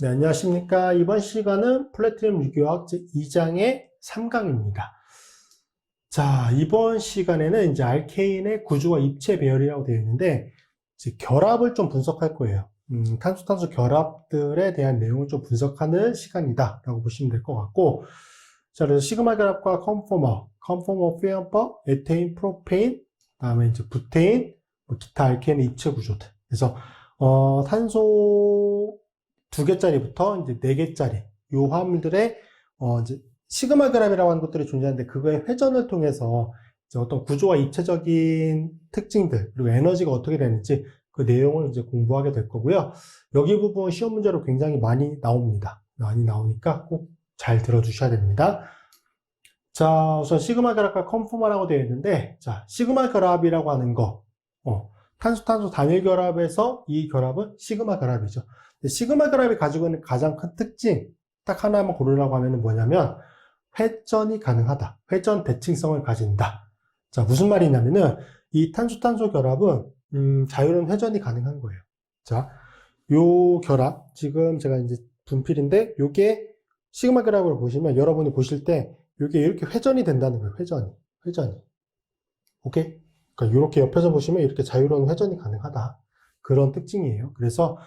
네, 안녕하십니까. 이번 시간은 플래티넘 유기화학 제2장의 3강입니다. 자, 이번 시간에는 이제 알케인의 구조와 입체 배열이라고 되어 있는데, 이제 결합을 좀 분석할 거예요. 탄소 결합들에 대한 내용을 좀 분석하는 시간이다라고 보시면 될 것 같고, 자, 그래서 시그마 결합과 컨포머 피언법, 에테인, 프로페인, 그다음에 이제 부테인, 기타 알케인의 입체 구조들. 그래서 탄소 2개짜리부터 이제 4개짜리 요 화합물들의 이제 시그마 결합이라고 하는 것들이 존재하는데, 그거의 회전을 통해서 이제 어떤 구조와 입체적인 특징들 그리고 에너지가 어떻게 되는지 그 내용을 이제 공부하게 될 거고요. 여기 부분 시험 문제로 굉장히 많이 나옵니다. 많이 나오니까 꼭 잘 들어주셔야 됩니다. 자, 우선 시그마 결합과 컨포머라고 되어 있는데, 자, 시그마 결합이라고 하는 거, 탄소 단일 결합에서 이 결합은 시그마 결합이죠. 시그마 결합이 가지고 있는 가장 큰 특징, 딱 하나만 고르라고 하면 뭐냐면, 회전이 가능하다. 회전 대칭성을 가진다. 자, 무슨 말이냐면은, 이 탄소 결합은, 자유로운 회전이 가능한 거예요. 자, 요 결합, 지금 제가 이제 분필인데, 요게 시그마 결합을 보시면, 여러분이 보실 때, 요게 이렇게 회전이 된다는 거예요. 회전이. 오케이? 그러니까 이렇게 옆에서 보시면 이렇게 자유로운 회전이 가능하다. 그런 특징이에요. 그래서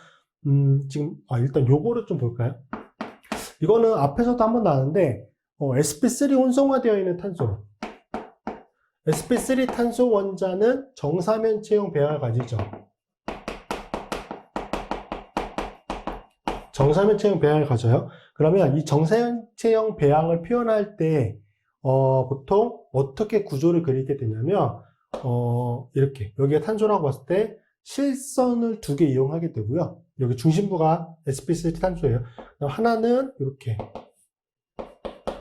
지금 일단 요거를 좀 볼까요? 이거는 앞에서도 한번 나왔는데 sp3 혼성화되어 있는 탄소. sp3 탄소 원자는 정사면체형 배양을 가지죠. 정사면체형 배양을 가져요. 그러면 이 정사면체형 배양을 표현할 때 보통 어떻게 구조를 그리게 되냐면 이렇게 여기가 탄소라고 봤을 때 실선을 2개 이용하게 되고요. 여기 중심부가 sp3 탄소예요. 하나는 이렇게,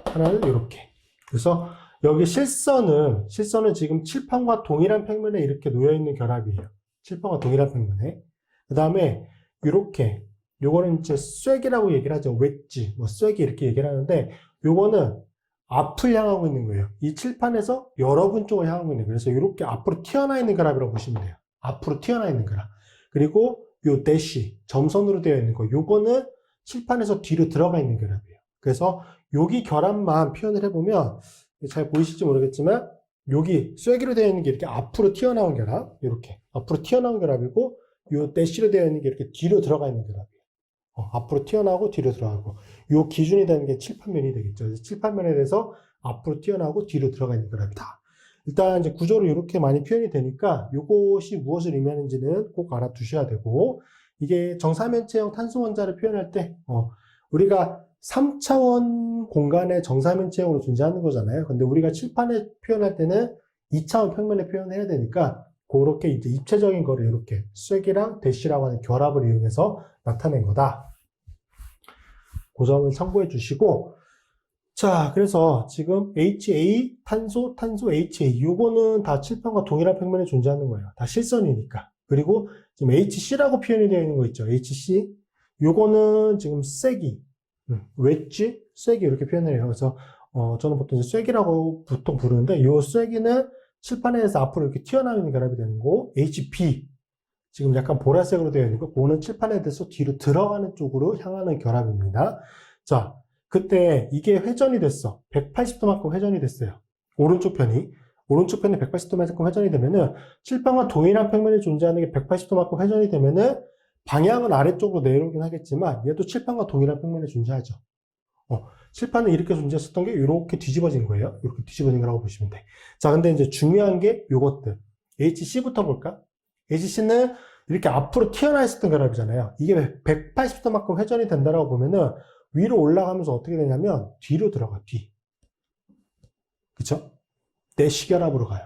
하나는 이렇게. 그래서 여기 실선은 지금 칠판과 동일한 평면에 이렇게 놓여 있는 결합이에요. 칠판과 동일한 평면에. 그 다음에 이렇게, 요거는 이제 쐐기라고 얘기를 하죠. 웨지, 쐐기 이렇게 얘기를 하는데, 요거는 앞을 향하고 있는 거예요. 이 칠판에서 여러분 쪽을 향하고 있는 거예요. 그래서 이렇게 앞으로 튀어나와 있는 결합이라고 보시면 돼요. 앞으로 튀어나와 있는 결합. 그리고 요 대시, 점선으로 되어 있는 거, 요거는 칠판에서 뒤로 들어가 있는 결합이에요. 그래서 여기 결합만 표현을 해보면 잘 보이실지 모르겠지만, 여기 쐐기로 되어 있는 게 이렇게 앞으로 튀어나온 결합, 이렇게 앞으로 튀어나온 결합이고, 요 대시로 되어 있는 게 이렇게 뒤로 들어가 있는 결합이에요. 앞으로 튀어나오고 뒤로 들어가고, 요 기준이 되는 게 칠판면이 되겠죠. 그래서 칠판면에 대해서 앞으로 튀어나오고 뒤로 들어가 있는 결합이다. 일단 이제 구조로 이렇게 많이 표현이 되니까 요것이 무엇을 의미하는지는 꼭 알아두셔야 되고, 이게 정사면체형 탄소 원자를 표현할 때 우리가 3차원 공간의 정사면체형으로 존재하는 거잖아요. 근데 우리가 칠판에 표현할 때는 2차원 평면에 표현해야 되니까, 그렇게 이제 입체적인 거를 이렇게 쐐기랑 대시라고 하는 결합을 이용해서 나타낸 거다. 그 점을 참고해 주시고, 자, 그래서 지금 HA, 탄소, HA, 요거는 다 칠판과 동일한 평면에 존재하는 거예요. 다 실선이니까. 그리고 지금 HC라고 표현이 되어 있는 거 있죠. HC. 요거는 지금 쐐기, 웨지, 쐐기 이렇게 표현을 해요. 그래서 저는 보통 이제 쐐기라고 보통 부르는데, 요 쐐기는 칠판에서 앞으로 이렇게 튀어나오는 결합이 되는 거고, HP, 지금 약간 보라색으로 되어 있는 거, 그거는 칠판에 대해서 뒤로 들어가는 쪽으로 향하는 결합입니다. 자, 그때 이게 회전이 됐어. 180도만큼 회전이 됐어요. 오른쪽 편이 180도만큼 회전이 되면은, 칠판과 동일한 평면에 존재하는 게 180도만큼 회전이 되면은, 방향은 아래쪽으로 내려오긴 하겠지만, 얘도 칠판과 동일한 평면에 존재하죠. 칠판은 이렇게 존재했었던 게 이렇게 뒤집어진 거예요. 이렇게 뒤집어진 거라고 보시면 돼. 자, 근데 이제 중요한 게 요것들. HC부터 볼까? HC는 이렇게 앞으로 튀어나와 있었던 결합이잖아요. 이게 180도만큼 회전이 된다라고 보면은, 위로 올라가면서 어떻게 되냐면 뒤로 들어가, 뒤. 그쵸? 대시 결합으로 가요.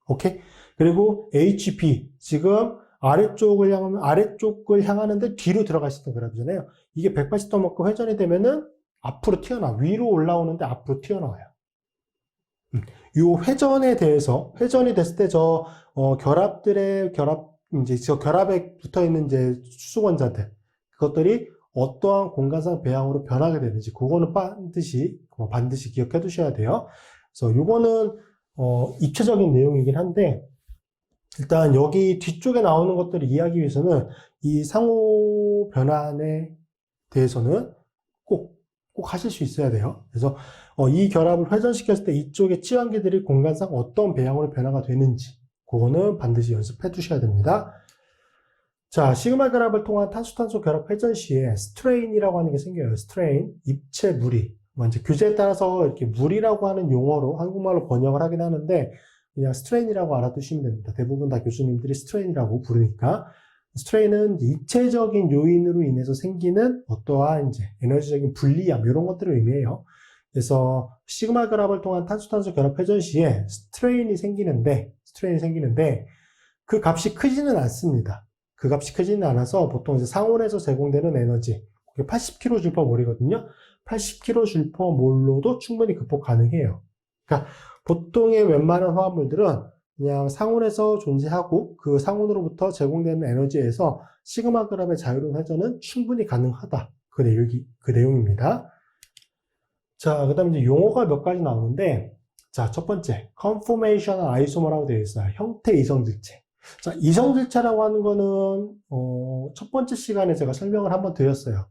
오케이? 그리고 HP, 지금 아래쪽을 향하는데 뒤로 들어가 있었던 결합이잖아요. 이게 180도만큼 회전이 되면은 앞으로 위로 올라오는데 앞으로 튀어나와요. 요 회전에 대해서, 회전이 됐을 때 이제 저 결합에 붙어 있는 이제 수소원자들, 그것들이 어떠한 공간상 배양으로 변하게 되는지, 그거는 반드시 기억해 두셔야 돼요. 그래서 요거는, 입체적인 내용이긴 한데, 일단 여기 뒤쪽에 나오는 것들을 이해하기 위해서는 이 상호 변환에 대해서는 꼭 하실 수 있어야 돼요. 그래서 이 결합을 회전시켰을 때 이쪽의 치환기들이 공간상 어떤 배양으로 변화가 되는지 그거는 반드시 연습해 두셔야 됩니다. 자, 시그마 결합을 통한 탄소-탄소 결합 회전 시에 스트레인이라고 하는 게 생겨요. 스트레인, 입체 무리. 이제 교재에 따라서 이렇게 무리라고 하는 용어로 한국말로 번역을 하긴 하는데 그냥 스트레인이라고 알아두시면 됩니다. 대부분 다 교수님들이 스트레인이라고 부르니까. 스트레인은 입체적인 요인으로 인해서 생기는 어떠한 이제 에너지적인 불리함 이런 것들을 의미해요. 그래서 시그마 결합을 통한 탄소-탄소 결합 회전 시에 스트레인이 생기는데 그 값이 크지는 않습니다. 그 값이 크지는 않아서 보통 이제 상온에서 제공되는 에너지, 그게 80kJ몰이거든요. 80kJ몰로도 충분히 극복 가능해요. 그러니까 보통의 웬만한 화합물들은 그냥 상온에서 존재하고 그 상온으로부터 제공되는 에너지에서 시그마 결합의 자유로운 회전은 충분히 가능하다. 그 내용입니다. 자, 그 다음에 이제 용어가 몇 가지 나오는데, 자, 첫 번째, conformational isomer라고 되어 있어요. 형태 이성질체. 자, 이성질체라고 하는 거는, 첫 번째 시간에 제가 설명을 한번 드렸어요.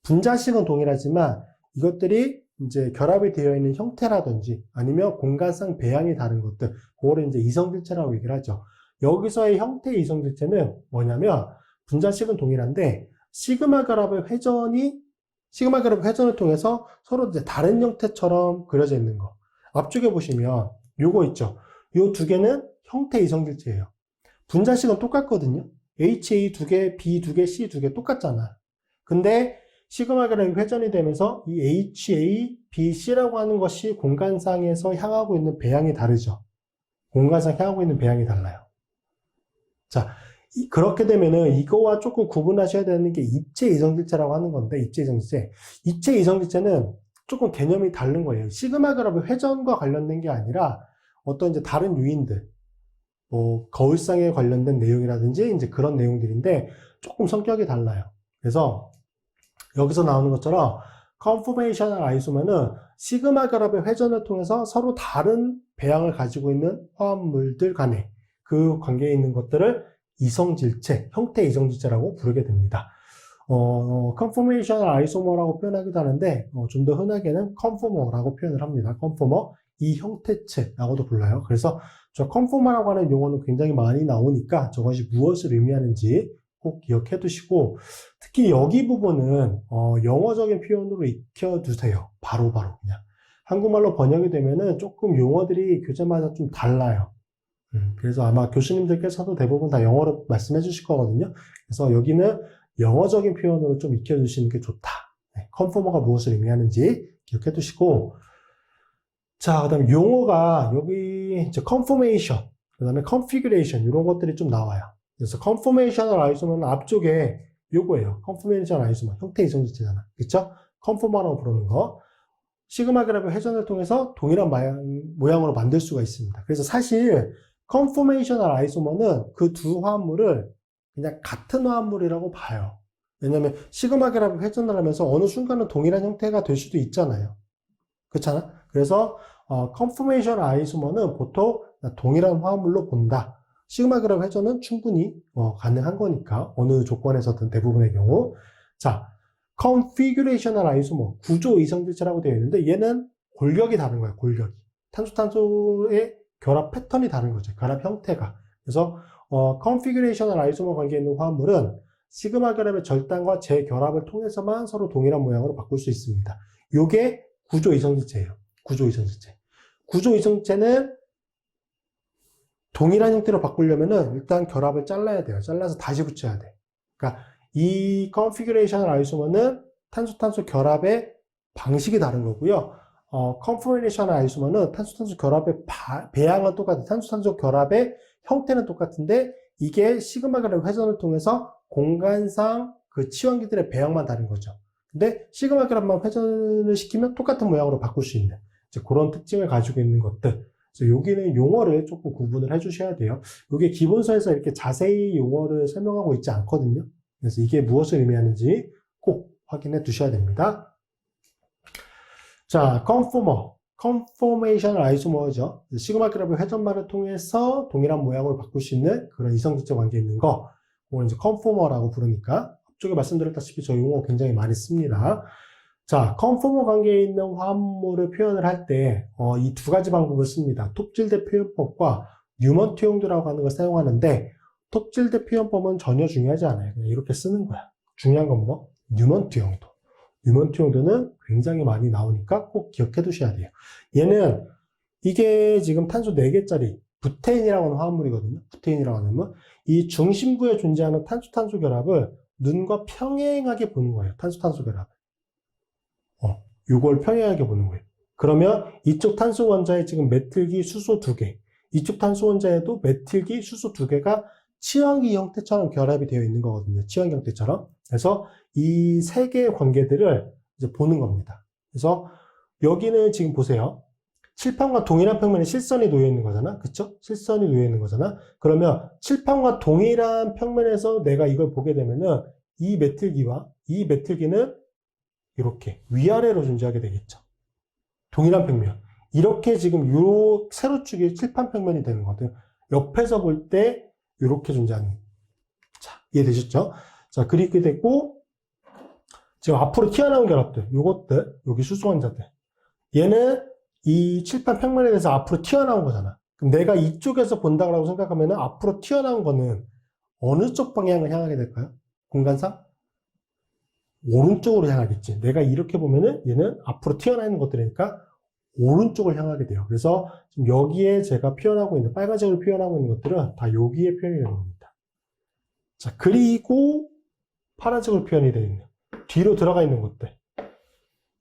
분자식은 동일하지만 이것들이 이제 결합이 되어 있는 형태라든지 아니면 공간상 배양이 다른 것들, 그거를 이제 이성질체라고 얘기를 하죠. 여기서의 형태 이성질체는 뭐냐면, 분자식은 동일한데, 시그마 결합의 회전을 통해서 서로 이제 다른 형태처럼 그려져 있는 거. 앞쪽에 보시면 요거 있죠. 요 두 개는 형태 이성질체예요. 분자식은 똑같거든요. HA 두 개, B 두 개, C 두 개 똑같잖아. 근데 시그마 결합이 회전이 되면서 이 HA, B, C라고 하는 것이 공간상에서 향하고 있는 배양이 다르죠. 공간상 향하고 있는 배양이 달라요. 자, 그렇게 되면은 이거와 조금 구분하셔야 되는 게 입체 이성질체라고 하는 건데, 입체 이성질체는 조금 개념이 다른 거예요. 시그마 결합의 회전과 관련된 게 아니라 어떤 이제 다른 요인들, 뭐 거울상에 관련된 내용이라든지 이제 그런 내용들인데 조금 성격이 달라요. 그래서 여기서 나오는 것처럼 conformational isomer는 시그마 결합의 회전을 통해서 서로 다른 배양을 가지고 있는 화합물들 간에 그 관계에 있는 것들을 이성질체, 형태 이성질체라고 부르게 됩니다. conformational isomer라고 표현하기도 하는데 좀 더 흔하게는 conformer라고 표현을 합니다. conformer, 이 형태체라고도 불러요. 그래서 저 conformer라고 하는 용어는 굉장히 많이 나오니까 저것이 무엇을 의미하는지 꼭 기억해 두시고, 특히 여기 부분은 영어적인 표현으로 익혀두세요. 바로바로 그냥. 한국말로 번역이 되면은 조금 용어들이 교재마다 좀 달라요. 그래서 아마 교수님들께서도 대부분 다 영어로 말씀해 주실 거거든요. 그래서 여기는 영어적인 표현으로 좀 익혀두시는 게 좋다. 컨포머가 무엇을 의미하는지 기억해 두시고, 자, 그 다음에 용어가 여기 이제 conformation, 그 다음에 configuration 이런 것들이 좀 나와요. 그래서 conformational isomer는 앞쪽에 요거예요. conformational isomer, 형태 이성질체잖아. 그쵸? conformer라고 부르는 거. 시그마 결합의 회전을 통해서 동일한 모양으로 만들 수가 있습니다. 그래서 사실 conformational isomer는 그 두 화합물을 그냥 같은 화합물이라고 봐요. 왜냐면 시그마 결합의 회전을 하면서 어느 순간은 동일한 형태가 될 수도 있잖아요. 그렇잖아? 그래서 conformational isomer는 보통 동일한 화합물로 본다. 시그마 결합 회전은 충분히 가능한 거니까 어느 조건에서든 대부분의 경우. 자, configurational isomer, 구조 이성질체라고 되어 있는데 얘는 골격이 다른 거예요. 골격이. 탄소-탄소의 결합 패턴이 다른 거죠. 결합 형태가. 그래서 configurational isomer 관계에 있는 화합물은 시그마 결합의 절단과 재결합을 통해서만 서로 동일한 모양으로 바꿀 수 있습니다. 요게 구조 이성질체예요. 구조 이성질체. 구조 이성질체는 동일한 형태로 바꾸려면은 일단 결합을 잘라야 돼요. 잘라서 다시 붙여야 돼. 그러니까 이 configurational isomer는 탄소-탄소 결합의 방식이 다른 거고요. conformational isomer는 탄소-탄소 결합의 배양은 똑같아요. 탄소-탄소 결합의 형태는 똑같은데 이게 시그마 결합 회전을 통해서 공간상 그 치환기들의 배양만 다른 거죠. 근데 시그마 결합만 회전을 시키면 똑같은 모양으로 바꿀 수 있는 이제 그런 특징을 가지고 있는 것들. 그래서 여기는 용어를 조금 구분을 해주셔야 돼요. 이게 기본서에서 이렇게 자세히 용어를 설명하고 있지 않거든요. 그래서 이게 무엇을 의미하는지 꼭 확인해 두셔야 됩니다. 자, conformational isomer죠. 시그마 결합의 회전만을 통해서 동일한 모양으로 바꿀 수 있는 그런 이성질체 관계에 있는 거. 그걸 이제 conformer라고 부르니까 앞쪽에 말씀드렸다시피 저 용어 굉장히 많이 씁니다. 자, 컨포머 관계에 있는 화합물을 표현을 할 때, 이 두 가지 방법을 씁니다. 톱질대 표현법과 뉴먼트 용도라고 하는 걸 사용하는데, 톱질대 표현법은 전혀 중요하지 않아요. 그냥 이렇게 쓰는 거야. 중요한 건 뭐? 뉴먼트 용도. 뉴먼트 용도는 굉장히 많이 나오니까 꼭 기억해 두셔야 돼요. 얘는, 이게 지금 탄소 4개짜리 부테인이라고 하는 화합물이거든요. 부테인이라고 하는 건, 이 중심부에 존재하는 탄소-탄소 결합을 눈과 평행하게 보는 거예요. 탄소-탄소 결합을. 이걸 평행하게 보는 거예요. 그러면 이쪽 탄소 원자에 지금 메틸기 수소 2개, 이쪽 탄소 원자에도 메틸기 수소 2개가 치환기 형태처럼 결합이 되어 있는 거거든요. 치환기 형태처럼. 그래서 이 세 개의 관계들을 이제 보는 겁니다. 그래서 여기는 지금 보세요. 칠판과 동일한 평면에 실선이 놓여 있는 거잖아. 그쵸? 실선이 놓여 있는 거잖아. 그러면 칠판과 동일한 평면에서 내가 이걸 보게 되면은 이 메틸기와 이 메틸기는 이렇게 위아래로 존재하게 되겠죠. 동일한 평면. 이렇게 지금 요 세로축이 칠판 평면이 되는 거거든. 옆에서 볼 때 이렇게 존재하는. 자, 이해되셨죠? 자, 그렇게 됐고, 지금 앞으로 튀어나온 결합들, 요것들, 여기 수소환자들. 얘는 이 칠판 평면에 대해서 앞으로 튀어나온 거잖아. 그럼 내가 이쪽에서 본다고 생각하면 앞으로 튀어나온 거는 어느 쪽 방향을 향하게 될까요? 공간상? 오른쪽으로 향하겠지. 내가 이렇게 보면은 얘는 앞으로 튀어나와 있는 것들이니까 오른쪽을 향하게 돼요. 그래서 지금 여기에 제가 표현하고 있는, 빨간색으로 표현하고 있는 것들은 다 여기에 표현이 되는 겁니다. 자, 그리고 파란색으로 표현이 되어 있는, 뒤로 들어가 있는 것들.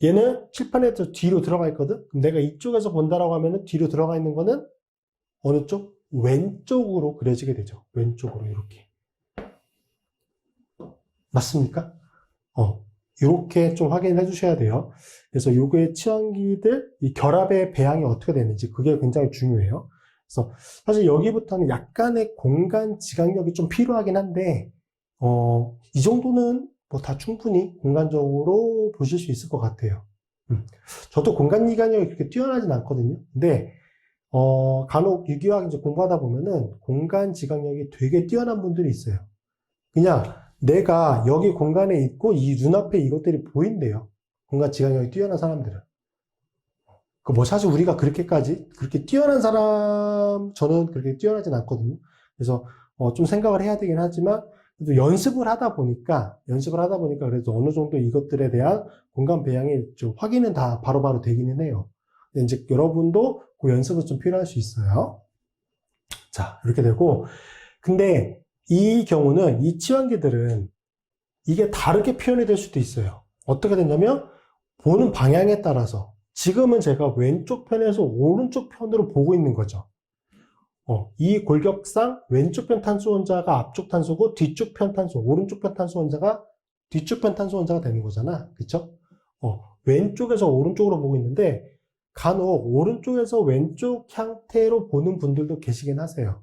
얘는 칠판에서 뒤로 들어가 있거든? 그럼 내가 이쪽에서 본다라고 하면은 뒤로 들어가 있는 거는 어느 쪽? 왼쪽으로 그려지게 되죠. 왼쪽으로 이렇게. 맞습니까? 이렇게 좀 확인해 주셔야 돼요. 그래서 요거의 치환기들, 이 결합의 배양이 어떻게 되는지 그게 굉장히 중요해요. 그래서 사실 여기부터는 약간의 공간 지각력이 좀 필요하긴 한데, 이 정도는 뭐 다 충분히 공간적으로 보실 수 있을 것 같아요. 저도 공간 지각력이 그렇게 뛰어나진 않거든요. 근데, 간혹 유기화학 이제 공부하다 보면은 공간 지각력이 되게 뛰어난 분들이 있어요. 그냥 내가 여기 공간에 있고 이 눈앞에 이것들이 보인대요. 공간 지각력이 뛰어난 사람들은. 뭐 사실 우리가 그렇게 뛰어난 사람, 저는 그렇게 뛰어나진 않거든요. 그래서 좀 생각을 해야 되긴 하지만, 그래도 연습을 하다 보니까 그래도 어느 정도 이것들에 대한 공간 배양이 좀 확인은 다 바로바로 되기는 해요. 근데 이제 여러분도 그 연습은 좀 필요할 수 있어요. 자, 이렇게 되고, 근데 이 경우는 이 치환기들은 이게 다르게 표현이 될 수도 있어요. 어떻게 되냐면 보는 방향에 따라서 지금은 제가 왼쪽 편에서 오른쪽 편으로 보고 있는 거죠. 이 골격상 왼쪽 편 탄소 원자가 앞쪽 탄소고 뒤쪽 편 탄소, 오른쪽 편 탄소 원자가 뒤쪽 편 탄소 원자가 되는 거잖아. 그쵸? 왼쪽에서 오른쪽으로 보고 있는데 간혹 오른쪽에서 왼쪽 형태로 보는 분들도 계시긴 하세요.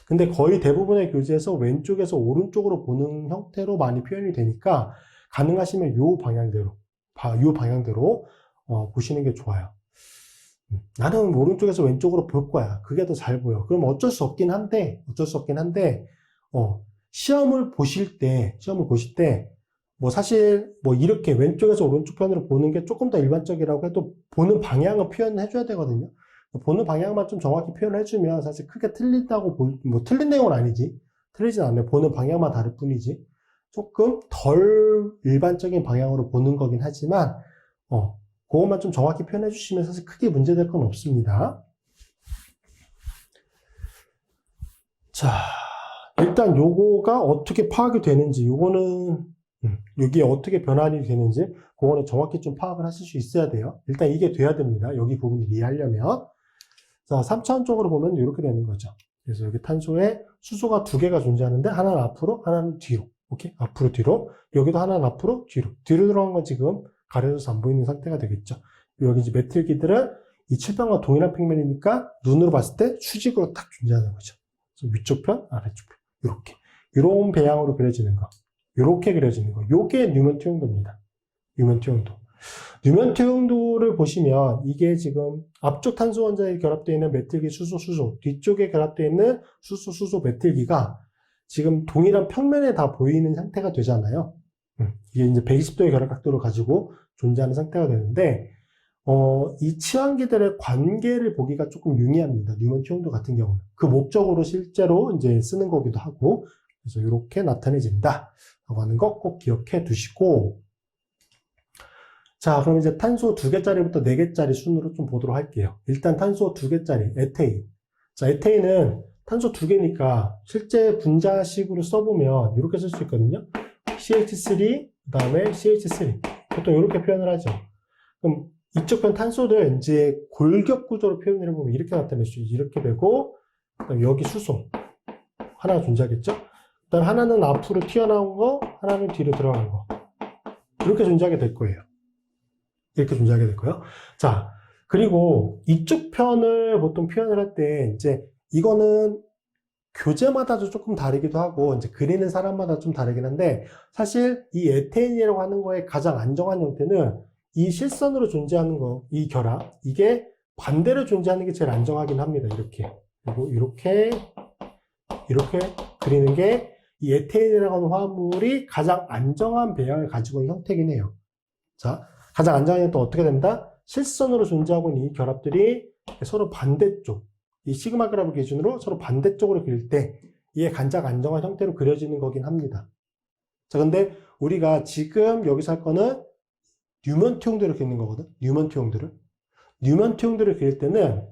근데 거의 대부분의 교재에서 왼쪽에서 오른쪽으로 보는 형태로 많이 표현이 되니까 가능하시면 요 방향대로 보시는 게 좋아요. 나는 오른쪽에서 왼쪽으로 볼 거야. 그게 더 잘 보여. 그럼 어쩔 수 없긴 한데, 시험을 보실 때, 뭐 사실 뭐 이렇게 왼쪽에서 오른쪽 편으로 보는 게 조금 더 일반적이라고 해도 보는 방향을 표현해 줘야 되거든요. 보는 방향만 좀 정확히 표현해 주면 사실 크게 뭐 틀린 내용은 아니지. 틀리진 않네. 보는 방향만 다를 뿐이지. 조금 덜 일반적인 방향으로 보는 거긴 하지만, 그것만 좀 정확히 표현해 주시면 사실 크게 문제될 건 없습니다. 자, 일단 요거가 어떻게 파악이 되는지, 요거는, 여기에 어떻게 변환이 되는지, 그거는 정확히 좀 파악을 하실 수 있어야 돼요. 일단 이게 돼야 됩니다. 여기 부분을 이해하려면. 자, 3차원적으로 보면 이렇게 되는 거죠. 그래서 여기 탄소에 수소가 2개가 존재하는데, 하나는 앞으로, 하나는 뒤로. 오케이? 앞으로, 뒤로. 여기도 하나는 앞으로, 뒤로. 뒤로 들어간 건 지금 가려져서 안 보이는 상태가 되겠죠. 여기 이제 메틸기들은 이 칠판과 동일한 평면이니까 눈으로 봤을 때 수직으로 딱 존재하는 거죠. 위쪽 편, 아래쪽 편. 이렇게. 이런 배양으로 그려지는 거. 이렇게 그려지는 거. 요게 뉴먼트 용도입니다. 뉴먼트 용도. 뉴먼트 용도를 보시면 이게 지금 앞쪽 탄소 원자에 결합되어 있는 메틸기 수소, 뒤쪽에 결합되어 있는 수소, 메틸기가 지금 동일한 평면에 다 보이는 상태가 되잖아요. 이게 이제 120도의 결합 각도를 가지고 존재하는 상태가 되는데, 이 치환기들의 관계를 보기가 조금 용이합니다. 뉴먼 투영도 같은 경우는. 그 목적으로 실제로 이제 쓰는 거기도 하고, 그래서 이렇게 나타내진다. 라고 하는 거 꼭 기억해 두시고, 자, 그럼 이제 탄소 2개짜리부터 4개짜리 순으로 좀 보도록 할게요. 일단 탄소 2개짜리, 에테인. 자, 에테인은 탄소 2개니까 실제 분자식으로 써보면 이렇게 쓸 수 있거든요. CH3, 그 다음에 CH3. 보통 이렇게 표현을 하죠. 그럼 이쪽 편 탄소를 이제 골격 구조로 표현을 해보면 이렇게 나타낼 수 있죠. 이렇게 되고, 그다음 여기 수소. 하나가 존재하겠죠? 그 다음 하나는 앞으로 튀어나온 거, 하나는 뒤로 들어간 거. 이렇게 존재하게 될 거예요. 이렇게 존재하게 될 거예요. 자, 그리고 이쪽 편을 보통 표현을 할 때, 이제 이거는 교재마다도 조금 다르기도 하고, 이제 그리는 사람마다 좀 다르긴 한데, 사실 이 에테인이라고 하는 거의 가장 안정한 형태는 이 실선으로 존재하는 거, 이 결합, 이게 반대로 존재하는 게 제일 안정하긴 합니다. 이렇게. 그리고 이렇게 그리는 게 이 에테인이라고 하는 화합물이 가장 안정한 배양을 가지고 있는 형태긴 해요. 자, 가장 안정한 형태는 어떻게 된다? 실선으로 존재하고 있는 이 결합들이 서로 반대쪽, 이 시그마 결합을 기준으로 서로 반대쪽으로 그릴 때 이게 가장 안정한 형태로 그려지는 거긴 합니다. 자, 근데 우리가 지금 여기서 할 거는 뉴먼 투영들을 그리는 거거든. 뉴먼 투영들을 그릴 때는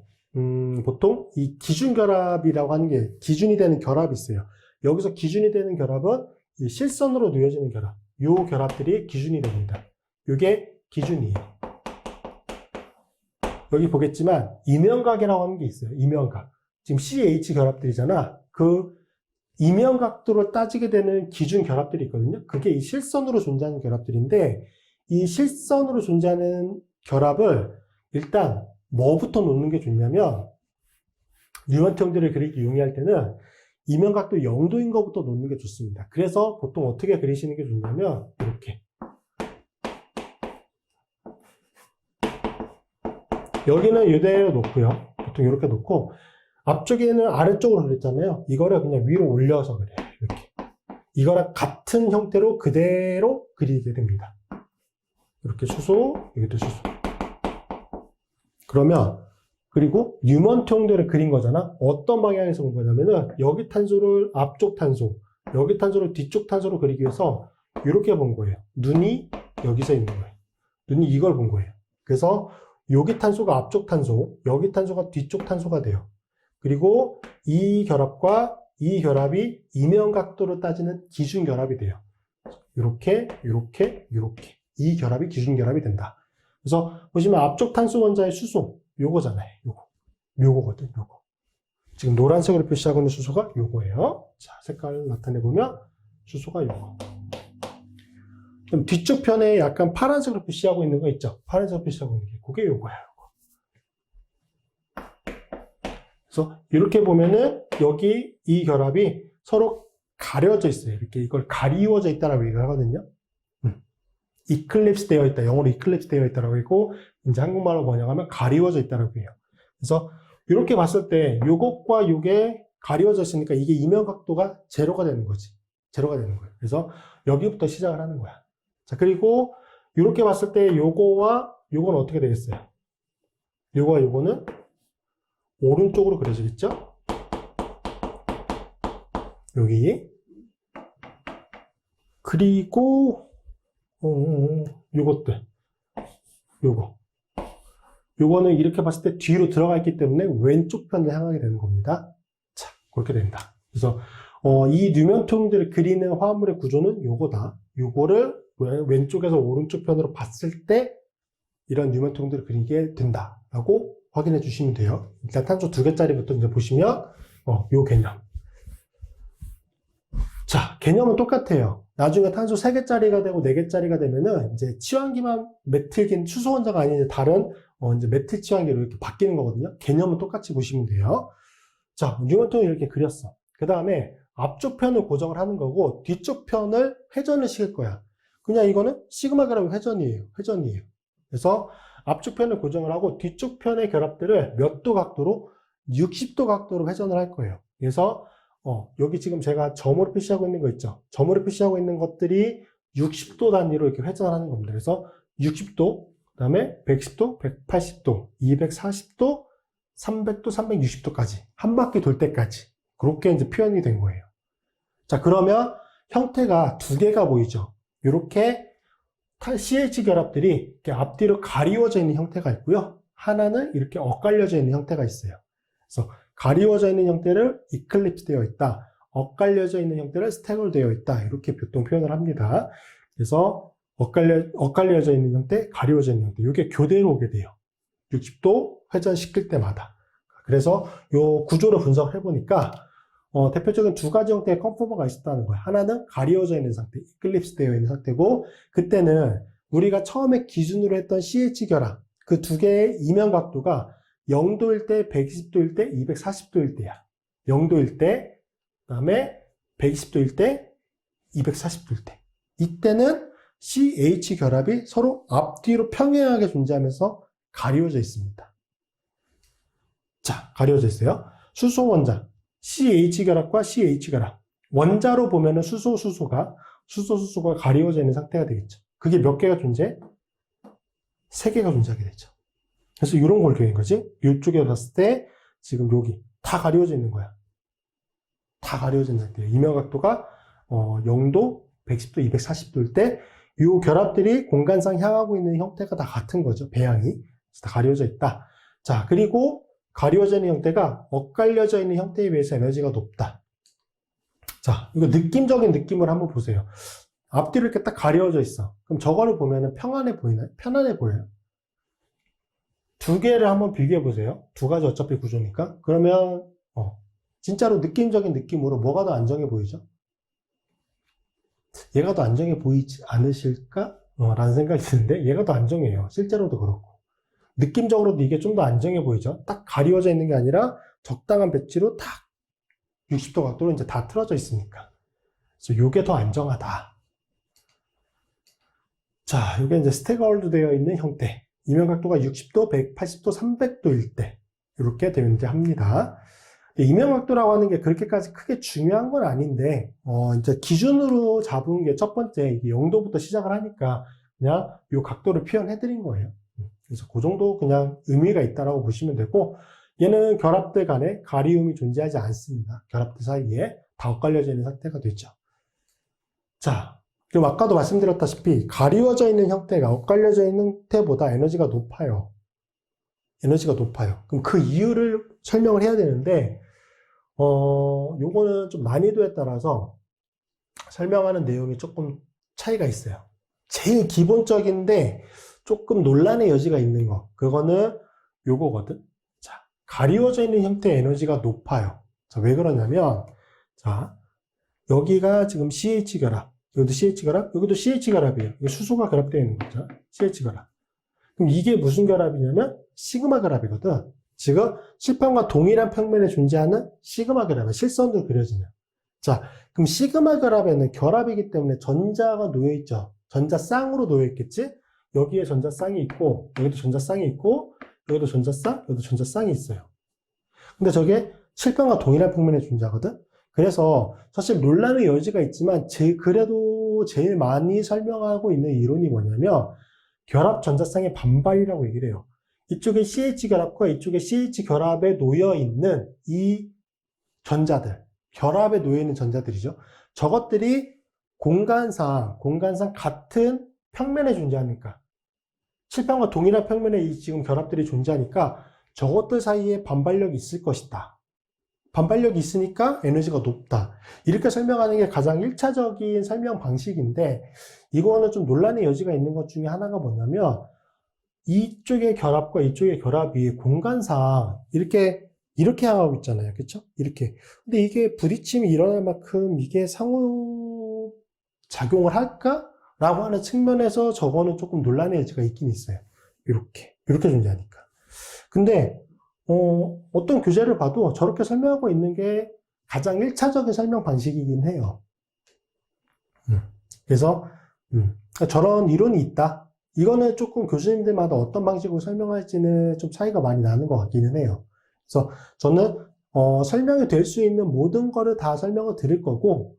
보통 이 기준 결합이라고 하는 게 기준이 되는 결합이 있어요. 여기서 기준이 되는 결합은 이 실선으로 놓여지는 결합. 요 결합들이 기준이 됩니다. 요게 기준이에요. 여기 보겠지만 이면각이라고 하는 게 있어요. 이면각. 지금 CH 결합들이잖아. 그 이면각도를 따지게 되는 기준 결합들이 있거든요. 그게 이 실선으로 존재하는 결합들인데, 이 실선으로 존재하는 결합을 일단 뭐부터 놓는 게 좋냐면, 뉴먼 투영들을 그리기 용이할 때는 이면각도 0도인 것부터 놓는 게 좋습니다. 그래서 보통 어떻게 그리시는 게 좋냐면 이렇게. 여기는 이대로 놓고요. 보통 이렇게 놓고, 앞쪽에는 아래쪽으로 그렸잖아요. 이거를 그냥 위로 올려서 그래요. 이렇게. 이거랑 같은 형태로 그대로 그리게 됩니다. 이렇게 수소, 여기도 수소. 그러면, 그리고 뉴먼 투영들을 그린 거잖아. 어떤 방향에서 본 거냐면은, 여기 탄소를 앞쪽 탄소, 여기 탄소를 뒤쪽 탄소로 그리기 위해서 이렇게 본 거예요. 눈이 여기서 있는 거예요. 눈이 이걸 본 거예요. 그래서 여기 탄소가 앞쪽 탄소, 여기 탄소가 뒤쪽 탄소가 돼요. 그리고 이 결합과 이 결합이 이면 각도로 따지는 기준 결합이 돼요. 이렇게. 이 결합이 기준 결합이 된다. 그래서 보시면 앞쪽 탄소 원자의 수소, 요거잖아요. 요거거든, 요거. 지금 노란색으로 표시하고 있는 수소가 요거예요. 자, 색깔을 나타내보면 수소가 요거. 그럼 뒤쪽 편에 약간 파란색으로 표시하고 있는 거 있죠? 파란색으로 표시하고 있는 게, 그게 요거야, 요거. 그래서 이렇게 보면은 여기 이 결합이 서로 가려져 있어요. 이렇게 이걸 가리워져 있다라고 얘기를 하거든요. 이클립스 되어 있다. 영어로 이클립스 되어 있다라고 했고, 이제 한국말로 번역하면 가리워져 있다라고 해요. 그래서 이렇게 봤을 때 요것과 요게 가리워져 있으니까 이게 이면 각도가 제로가 되는 거지. 제로가 되는 거예요. 그래서 여기부터 시작을 하는 거야. 자, 그리고 이렇게 봤을 때 요거와 요건 어떻게 되겠어요? 요거와 요거는 오른쪽으로 그려지겠죠? 여기. 그리고 요것들. 요거는 이렇게 봤을 때 뒤로 들어가 있기 때문에 왼쪽 편을 향하게 되는 겁니다. 자, 그렇게 된다. 그래서 이 뉴먼 투영들을 그리는 화합물의 구조는 요거다. 요거를 왼쪽에서 오른쪽 편으로 봤을 때 이런 뉴먼 투영들을 그리게 된다라고 확인해 주시면 돼요. 일단 탄소 2개짜리부터 이제 보시면 요 개념. 자, 개념은 똑같아요. 나중에 탄소 3개짜리가 되고 4개짜리가 되면은 이제 치환기만 메틸긴 수소 원자가 아닌 이제 다른 이제 메틸 치환기로 이렇게 바뀌는 거거든요. 개념은 똑같이 보시면 돼요. 자, 뉴먼 투영을 이렇게 그렸어. 그 다음에 앞쪽 편을 고정을 하는 거고 뒤쪽 편을 회전을 시킬 거야. 그냥 이거는 시그마 결합의 회전이에요. 그래서 앞쪽 편을 고정을 하고 뒤쪽 편의 결합들을 몇 도 각도로? 60도 각도로 회전을 할 거예요. 그래서 여기 지금 제가 점으로 표시하고 있는 거 있죠? 점으로 표시하고 있는 것들이 60도 단위로 이렇게 회전하는 겁니다. 그래서 60도, 그 다음에 110도, 180도, 240도, 300도, 360도까지. 한 바퀴 돌 때까지. 그렇게 이제 표현이 된 거예요. 자, 그러면 형태가 두 개가 보이죠? 이렇게 CH 결합들이 이렇게 앞뒤로 가리워져 있는 형태가 있고요. 하나는 이렇게 엇갈려져 있는 형태가 있어요. 그래서 가리워져 있는 형태를 이클립스 되어 있다. 엇갈려져 있는 형태를 스태글 되어 있다. 이렇게 보통 표현을 합니다. 그래서 엇갈려져 있는 형태, 가리워져 있는 형태. 이게 교대로 오게 돼요. 60도 회전시킬 때마다. 그래서 이 구조를 분석을 해보니까 대표적인 두 가지 형태의 컨포머가 있었다는 거예요. 하나는 가리워져 있는 상태, 이클립스 되어 있는 상태고, 그때는 우리가 처음에 기준으로 했던 CH 결합, 그 두 개의 이면 각도가 0도일 때, 120도일 때, 240도일 때야. 0도일 때, 그 다음에 120도일 때, 240도일 때. 이때는 CH 결합이 서로 앞뒤로 평행하게 존재하면서 가리워져 있습니다. 자, 가리워져 있어요. 수소 원자. CH 결합과 CH 결합. 원자로 보면은 수소가 가리워져 있는 상태가 되겠죠. 그게 몇 개가 존재해? 3개가 존재하게 되죠. 그래서 이런 걸 교인 거지. 이쪽에 봤을 때 지금 여기 다 가리워져 있는 거야. 다 가리워져 있는 상태예요. 이면각도가 0도, 110도, 240도일 때 이 결합들이 공간상 향하고 있는 형태가 다 같은 거죠. 배양이. 다 가려져 있다. 자, 그리고 가려져 있는 형태가 엇갈려져 있는 형태에 비해서 에너지가 높다. 자, 이거 느낌적인 느낌을 한번 보세요. 앞뒤로 이렇게 딱 가려져 있어. 그럼 저거를 보면은 평안해 보이나요? 편안해 보여요? 두 개를 한번 비교해 보세요. 두 가지 어차피 구조니까. 그러면 진짜로 느낌적인 느낌으로 뭐가 더 안정해 보이죠? 얘가 더 안정해 보이지 않으실까? 라는 생각이 드는데 얘가 더 안정해요. 실제로도 그렇고. 느낌적으로도 이게 좀 더 안정해 보이죠? 딱 가리워져 있는 게 아니라 적당한 배치로 딱 60도 각도로 이제 다 틀어져 있으니까. 그래서 이게 더 안정하다. 자, 이게 이제 스태거드 되어 있는 형태. 이면 각도가 60도, 180도, 300도일 때 이렇게 되는지합니다. 이면 각도라고 하는 게 그렇게까지 크게 중요한 건 아닌데 이제 기준으로 잡은 게 첫 번째 이게 0도부터 시작을 하니까 그냥 이 각도를 표현해 드린 거예요. 그래서 그 정도 그냥 의미가 있다라고 보시면 되고, 얘는 결합대 간에 가리움이 존재하지 않습니다. 결합대 사이에 다 엇갈려져 있는 상태가 되죠. 자, 그럼 아까도 말씀드렸다시피 가리워져 있는 형태가 엇갈려져 있는 형태보다 에너지가 높아요. 에너지가 높아요. 그럼 그 이유를 설명을 해야 되는데 요거는 좀 난이도에 따라서 설명하는 내용이 조금 차이가 있어요. 제일 기본적인데 조금 논란의 여지가 있는 거. 그거는 요거거든. 자, 가리워져 있는 형태의 에너지가 높아요. 자, 왜 그러냐면, 자, 여기가 지금 CH 결합. 여기도 CH 결합, 여기도 CH 결합이에요. 이게 수소가 결합되어 있는 거죠. CH 결합. 그럼 이게 무슨 결합이냐면, 시그마 결합이거든. 지금 실평과 동일한 평면에 존재하는 시그마 결합의 실선으로 그려지는. 자, 그럼 시그마 결합에는 결합이기 때문에 전자가 놓여있죠. 전자 쌍으로 놓여있겠지? 여기에 전자쌍이 있고, 여기도 전자쌍이 있고, 여기도 전자쌍, 여기도 전자쌍이 있어요. 근데 저게 실평과 동일한 평면에 존재하거든? 그래서 사실 논란의 여지가 있지만, 그래도 제일 많이 설명하고 있는 이론이 뭐냐면, 결합 전자쌍의 반발이라고 얘기를 해요. 이쪽에 CH 결합과 이쪽에 CH 결합에 놓여있는 이 전자들, 결합에 놓여있는 전자들이죠. 저것들이 공간상 같은 평면에 존재하니까, 실평과 동일한 평면에 이 지금 결합들이 존재하니까 저것들 사이에 반발력이 있을 것이다. 반발력이 있으니까 에너지가 높다. 이렇게 설명하는 게 가장 1차적인 설명 방식인데, 이거는 좀 논란의 여지가 있는 것 중에 하나가 뭐냐면, 이쪽의 결합과 이쪽의 결합이 공간상 이렇게 향하고 있잖아요. 그쵸? 이렇게. 근데 이게 부딪힘이 일어날 만큼 이게 상호 작용을 할까? 라고 하는 측면에서 저거는 조금 논란의 여지가 있긴 있어요. 이렇게 존재하니까. 근데 어떤 교재를 봐도 저렇게 설명하고 있는 게 가장 1차적인 설명 방식이긴 해요. 그래서 저런 이론이 있다. 이거는 조금 교수님들마다 어떤 방식으로 설명할지는 좀 차이가 많이 나는 것 같기는 해요. 그래서 저는 설명이 될 수 있는 모든 거를 다 설명을 드릴 거고,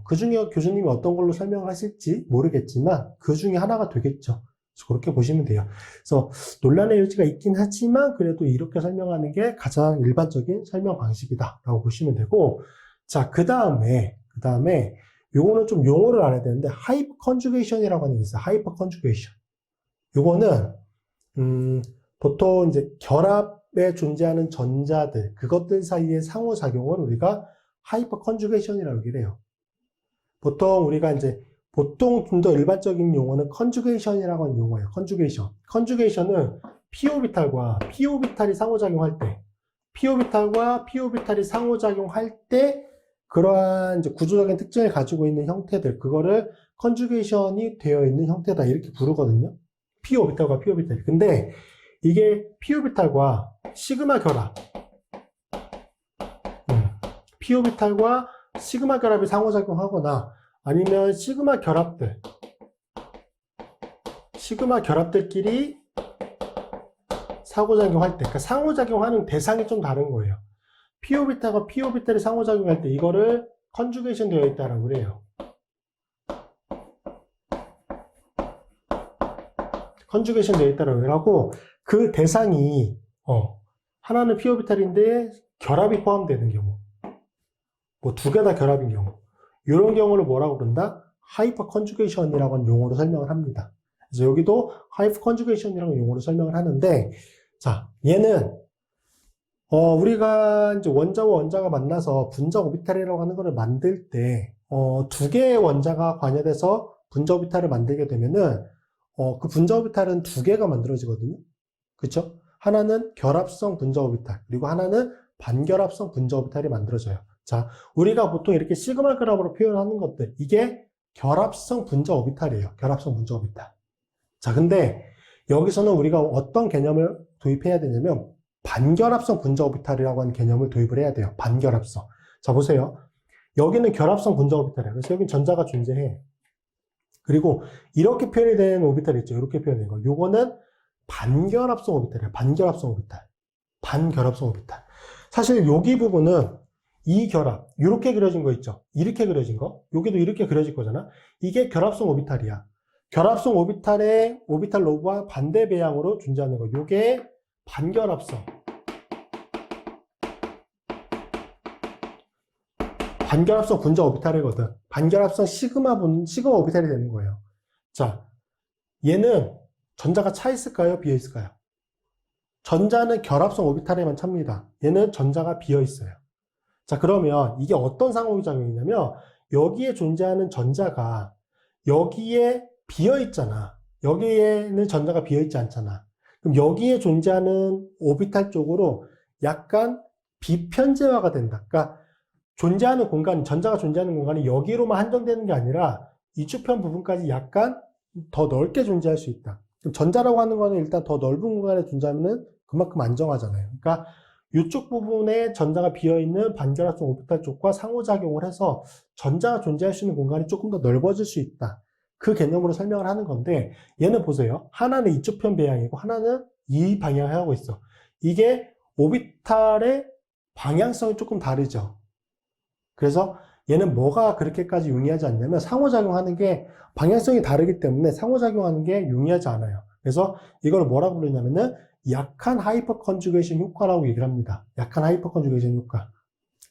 그 중에 교수님이 어떤 걸로 설명을 하실지 모르겠지만, 그 중에 하나가 되겠죠. 그래서 그렇게 보시면 돼요. 그래서 논란의 여지가 있긴 하지만, 그래도 이렇게 설명하는 게 가장 일반적인 설명 방식이다라고 보시면 되고, 자, 그 다음에, 요거는 좀 용어를 알아야 되는데, 하이퍼 컨주게이션이라고 하는 게 있어요. 하이퍼 컨주게이션. 요거는, 보통 이제 결합에 존재하는 전자들, 그것들 사이의 상호작용을 우리가 하이퍼 컨주게이션이라고 얘기를 해요. 보통 우리가 이제, 보통 좀 더 일반적인 용어는 컨주게이션이라고 하는 용어예요. 컨주게이션. 컨주게이션은 p-오비탈과 p-오비탈이 상호작용할 때, p-오비탈과 p-오비탈이 상호작용할 때, 그러한 이제 구조적인 특징을 가지고 있는 형태들, 그거를 컨주게이션이 되어 있는 형태다. 이렇게 부르거든요. p-오비탈과 p-오비탈. 근데 이게 p-오비탈과 시그마 결합, p-오비탈과 시그마 결합이 상호작용하거나 아니면 시그마 결합들끼리 상호작용할 때, 그러니까 상호작용하는 대상이 좀 다른 거예요. p-오비탈과 p-오비탈이 상호작용할 때 이거를 컨주게이션 되어 있다라고 그래요. 컨주게이션 되어 있다라고 하고, 그 대상이 하나는 p-오비탈인데 결합이 포함되는 경우, 뭐 두 개 다 결합인 경우, 이런 경우를 뭐라고 부른다? 하이퍼 컨주게이션이라고 하는 용어로 설명을 합니다. 그래서 여기도 하이퍼 컨주게이션이라는 용어로 설명을 하는데, 자, 얘는 우리가 이제 원자와 원자가 만나서 분자 오비탈이라고 하는 거를 만들 때, 두 개의 원자가 관여돼서 분자 오비탈을 만들게 되면은, 그 분자 오비탈은 두 개가 만들어지거든요. 그쵸? 하나는 결합성 분자 오비탈, 그리고 하나는 반결합성 분자 오비탈이 만들어져요. 자, 우리가 보통 이렇게 시그마 결합으로 표현하는 것들, 이게 결합성 분자 오비탈이에요. 결합성 분자 오비탈. 자, 근데 여기서는 우리가 어떤 개념을 도입해야 되냐면, 반결합성 분자 오비탈이라고 하는 개념을 도입을 해야 돼요. 반결합성. 자, 보세요. 여기는 결합성 분자 오비탈이에요. 그래서 여기는 전자가 존재해. 그리고 이렇게 표현이 된 오비탈이 있죠. 이렇게 표현된 거. 요거는 반결합성 오비탈이에요. 반결합성 오비탈. 반결합성 오비탈. 사실 여기 부분은 이 결합, 이렇게 그려진 거 있죠. 이렇게 그려진 거. 여기도 이렇게 그려질 거잖아. 이게 결합성 오비탈이야. 결합성 오비탈의 오비탈 로브와 반대 배양으로 존재하는 거. 요게 반결합성. 반결합성 분자 오비탈이거든. 반결합성 시그마 오비탈이 되는 거예요. 자, 얘는 전자가 차 있을까요? 비어 있을까요? 전자는 결합성 오비탈에만 찹니다. 얘는 전자가 비어 있어요. 자, 그러면 이게 어떤 상호작용이냐면, 여기에 존재하는 전자가 여기에 비어 있잖아. 여기에는 전자가 비어 있지 않잖아. 그럼 여기에 존재하는 오비탈 쪽으로 약간 비편제화가 된다. 그러니까 존재하는 공간, 전자가 존재하는 공간이 여기로만 한정되는 게 아니라 이주편 부분까지 약간 더 넓게 존재할 수 있다. 그럼 전자라고 하는 거는 일단 더 넓은 공간에 존재하면 그만큼 안정하잖아요. 그러니까 이쪽 부분에 전자가 비어있는 반결합성 오비탈 쪽과 상호작용을 해서 전자가 존재할 수 있는 공간이 조금 더 넓어질 수 있다. 그 개념으로 설명을 하는 건데, 얘는 보세요. 하나는 이쪽 편 배양이고 하나는 이 방향을 하고 있어. 이게 오비탈의 방향성이 조금 다르죠. 그래서 얘는 뭐가 그렇게까지 용이하지 않냐면, 상호작용하는 게 방향성이 다르기 때문에 상호작용하는 게 용이하지 않아요. 그래서 이걸 뭐라고 부르냐면은 약한 하이퍼 컨주게이션 효과라고 얘기를 합니다. 약한 하이퍼 컨주게이션 효과.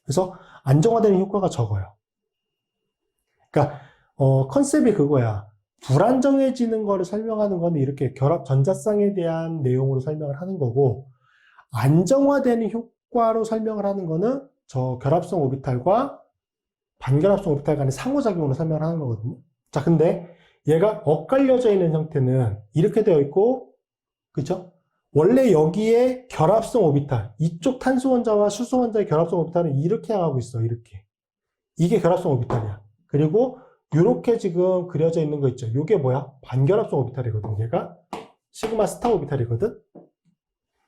그래서 안정화되는 효과가 적어요. 그러니까 컨셉이 그거야. 불안정해지는 거를 설명하는 건 이렇게 결합 전자쌍에 대한 내용으로 설명을 하는 거고, 안정화되는 효과로 설명을 하는 거는 저 결합성 오비탈과 반결합성 오비탈 간의 상호작용으로 설명을 하는 거거든요. 자, 근데 얘가 엇갈려져 있는 형태는 이렇게 되어 있고, 그쵸? 원래 여기에 결합성 오비탈, 이쪽 탄소 원자와 수소 원자의 결합성 오비탈은 이렇게 향하고 있어, 이렇게. 이게 결합성 오비탈이야. 그리고 이렇게 지금 그려져 있는 거 있죠. 이게 뭐야? 반결합성 오비탈이거든. 얘가 시그마 스타 오비탈이거든.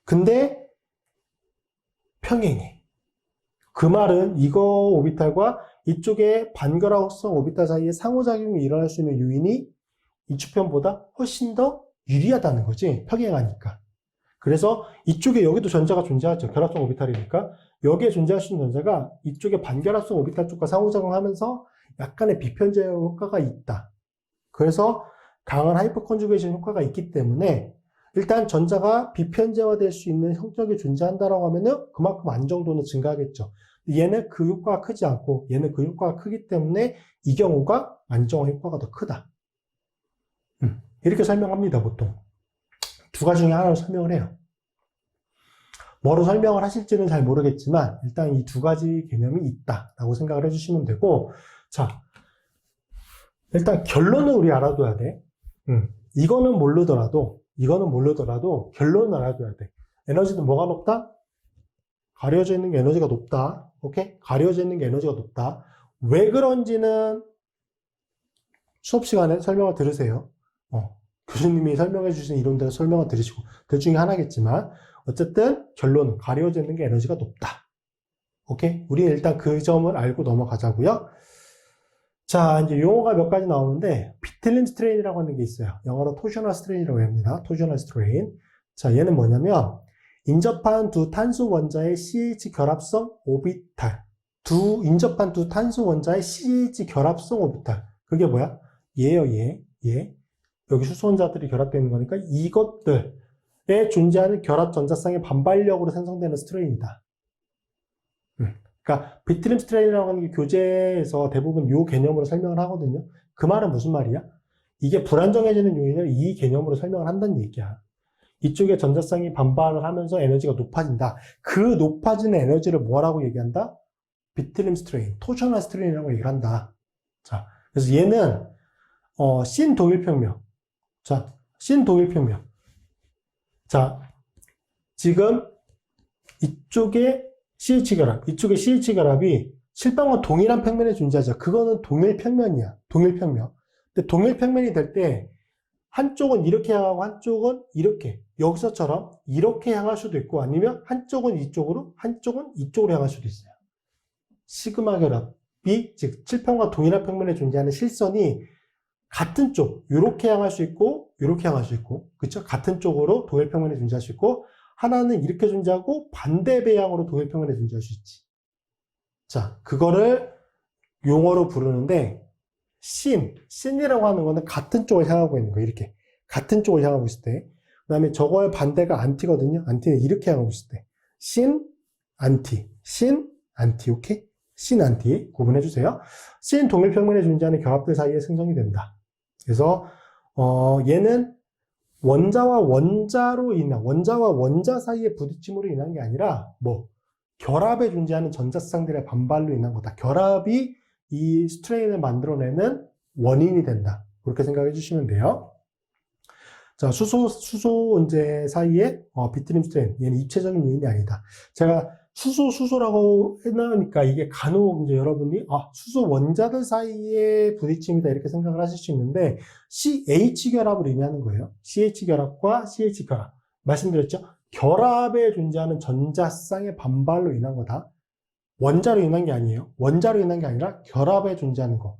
근데 평행해. 그 말은 이거 오비탈과 이쪽에 반결합성 오비탈 사이에 상호작용이 일어날 수 있는 요인이 이주편보다 훨씬 더 유리하다는 거지. 평행하니까. 그래서 이쪽에 여기도 전자가 존재하죠. 결합성 오비탈이니까. 여기에 존재할 수 있는 전자가 이쪽에 반결합성 오비탈 쪽과 상호작용하면서 약간의 비편제 효과가 있다. 그래서 강한 하이퍼 컨주게이션 효과가 있기 때문에 일단 전자가 비편제화될 수 있는 형적이 존재한다라고 하면은 그만큼 안정도는 증가하겠죠. 얘는 그 효과가 크지 않고 얘는 그 효과가 크기 때문에 이 경우가 안정화 효과가 더 크다. 이렇게 설명합니다, 보통. 두 가지 중에 하나로 설명을 해요. 뭐로 설명을 하실지는 잘 모르겠지만 일단 이 두 가지 개념이 있다라고 생각을 해주시면 되고, 자, 일단 결론은 우리 알아둬야 돼. 이거는 모르더라도 결론은 알아둬야 돼. 에너지는 뭐가 높다? 가려져 있는 게 에너지가 높다. 오케이? 가려져 있는 게 에너지가 높다. 왜 그런지는 수업 시간에 설명을 들으세요. 교수님이 설명해 주신 이론대로 설명을 들으시고 그 중에 하나겠지만 어쨌든 결론은 가려져 있는 게 에너지가 높다. 오케이? 우리 일단 그 점을 알고 넘어가자고요. 자, 이제 용어가 몇 가지 나오는데 비틀림 스트레인이라고 하는 게 있어요. 영어로 토셔널 스트레인이라고 합니다. 토셔널 스트레인. 자, 얘는 뭐냐면 인접한 두 탄소 원자의 CH 결합성 오비탈. 인접한 두 탄소 원자의 CH 결합성 오비탈. 그게 뭐야? 얘요, 얘. 여기 수소 원자들이 결합되어 있는 거니까 이것들에 존재하는 결합 전자쌍의 반발력으로 생성되는 스트레인이다. 그러니까 비트림 스트레인이라고 하는 게 교재에서 대부분 이 개념으로 설명을 하거든요. 그 말은 무슨 말이야? 이게 불안정해지는 요인을 이 개념으로 설명을 한다는 얘기야. 이쪽에 전자쌍이 반발을 하면서 에너지가 높아진다. 그 높아지는 에너지를 뭐라고 얘기한다? 비트림 스트레인, 토셔널 스트레인이라고 얘기를 한다. 자, 그래서 얘는 씬 동일평면. 자, 씬 동일평면. 자, 지금 이쪽에 CH 결합, 이쪽에 CH 결합이 실방과 동일한 평면에 존재하죠. 그거는 동일평면이야. 동일평면. 근데 동일평면이 될 때 한쪽은 이렇게 향하고 한쪽은 이렇게, 여기서처럼 이렇게 향할 수도 있고 아니면 한쪽은 이쪽으로, 한쪽은 이쪽으로 향할 수도 있어요. 시그마 결합이 즉 칠평과 동일한 평면에 존재하는 실선이 같은 쪽, 이렇게 향할 수 있고 이렇게 향할 수 있고, 그렇죠? 같은 쪽으로 동일평면에 존재할 수 있고 하나는 이렇게 존재하고 반대 배향으로 동일평면에 존재할 수 있지. 자, 그거를 용어로 부르는데 씬이라고 하는 거는 같은 쪽을 향하고 있는 거, 이렇게 같은 쪽을 향하고 있을 때. 그 다음에 저거의 반대가 안티거든요. 안티는 이렇게 향하고 있을 때 안티, 오케이? 안티 구분해 주세요. 동일평면에 존재하는 결합들 사이에 생성이 된다. 그래서 얘는 원자와 원자 사이의 부딪힘으로 인한 게 아니라 결합에 존재하는 전자쌍들의 반발로 인한 거다. 결합이 이 스트레인을 만들어내는 원인이 된다. 그렇게 생각해 주시면 돼요. 자, 수소 원재 사이에 비트림 스트레인, 얘는 입체적인 요인이 아니다. 제가 수소라고 해놓으니까 이게 간혹 이제 여러분이 수소 원자들 사이의 부딪힘이다 이렇게 생각을 하실 수 있는데 CH 결합을 의미하는 거예요. CH 결합과 CH 결합. 말씀드렸죠? 결합에 존재하는 전자쌍의 반발로 인한 거다. 원자로 인한 게 아니에요. 원자로 인한 게 아니라 결합에 존재하는 거.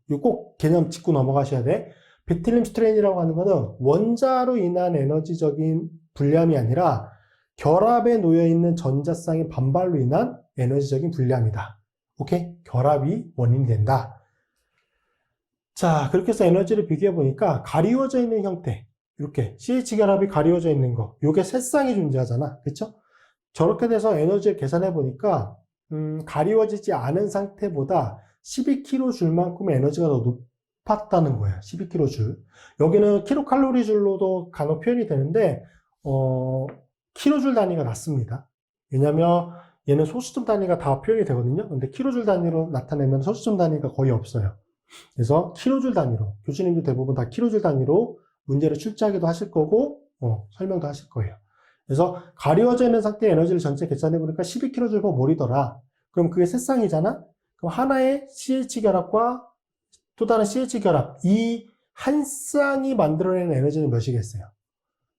이거 꼭 개념 짚고 넘어가셔야 돼. 비틀림 스트레인이라고 하는 거는 원자로 인한 에너지적인 불리함이 아니라 결합에 놓여있는 전자쌍의 반발로 인한 에너지적인 불리함이다. 오케이? 결합이 원인이 된다. 자, 그렇게 해서 에너지를 비교해 보니까 가리워져 있는 형태, 이렇게 CH 결합이 가리워져 있는 거, 요게 세 쌍이 존재하잖아. 그쵸? 저렇게 돼서 에너지를 계산해 보니까 가리워지지 않은 상태보다 12kJ만큼의 에너지가 더 높았다는 거야. 12kJ. 여기는 킬로칼로리줄로도 간혹 표현이 되는데 킬로줄 단위가 낮습니다. 왜냐면 얘는 소수점 단위가 다 표현이 되거든요. 근데 킬로줄 단위로 나타내면 소수점 단위가 거의 없어요. 그래서 킬로줄 단위로, 교수님도 대부분 다 킬로줄 단위로 문제를 출제하기도 하실 거고 설명도 하실 거예요. 그래서 가리워져 있는 상태의 에너지를 전체 계산해 보니까 12kJ/몰이더라. 그럼 그게 세 쌍이잖아. 그럼 하나의 CH 결합과 또 다른 CH 결합, 이 한 쌍이 만들어내는 에너지는 몇이겠어요?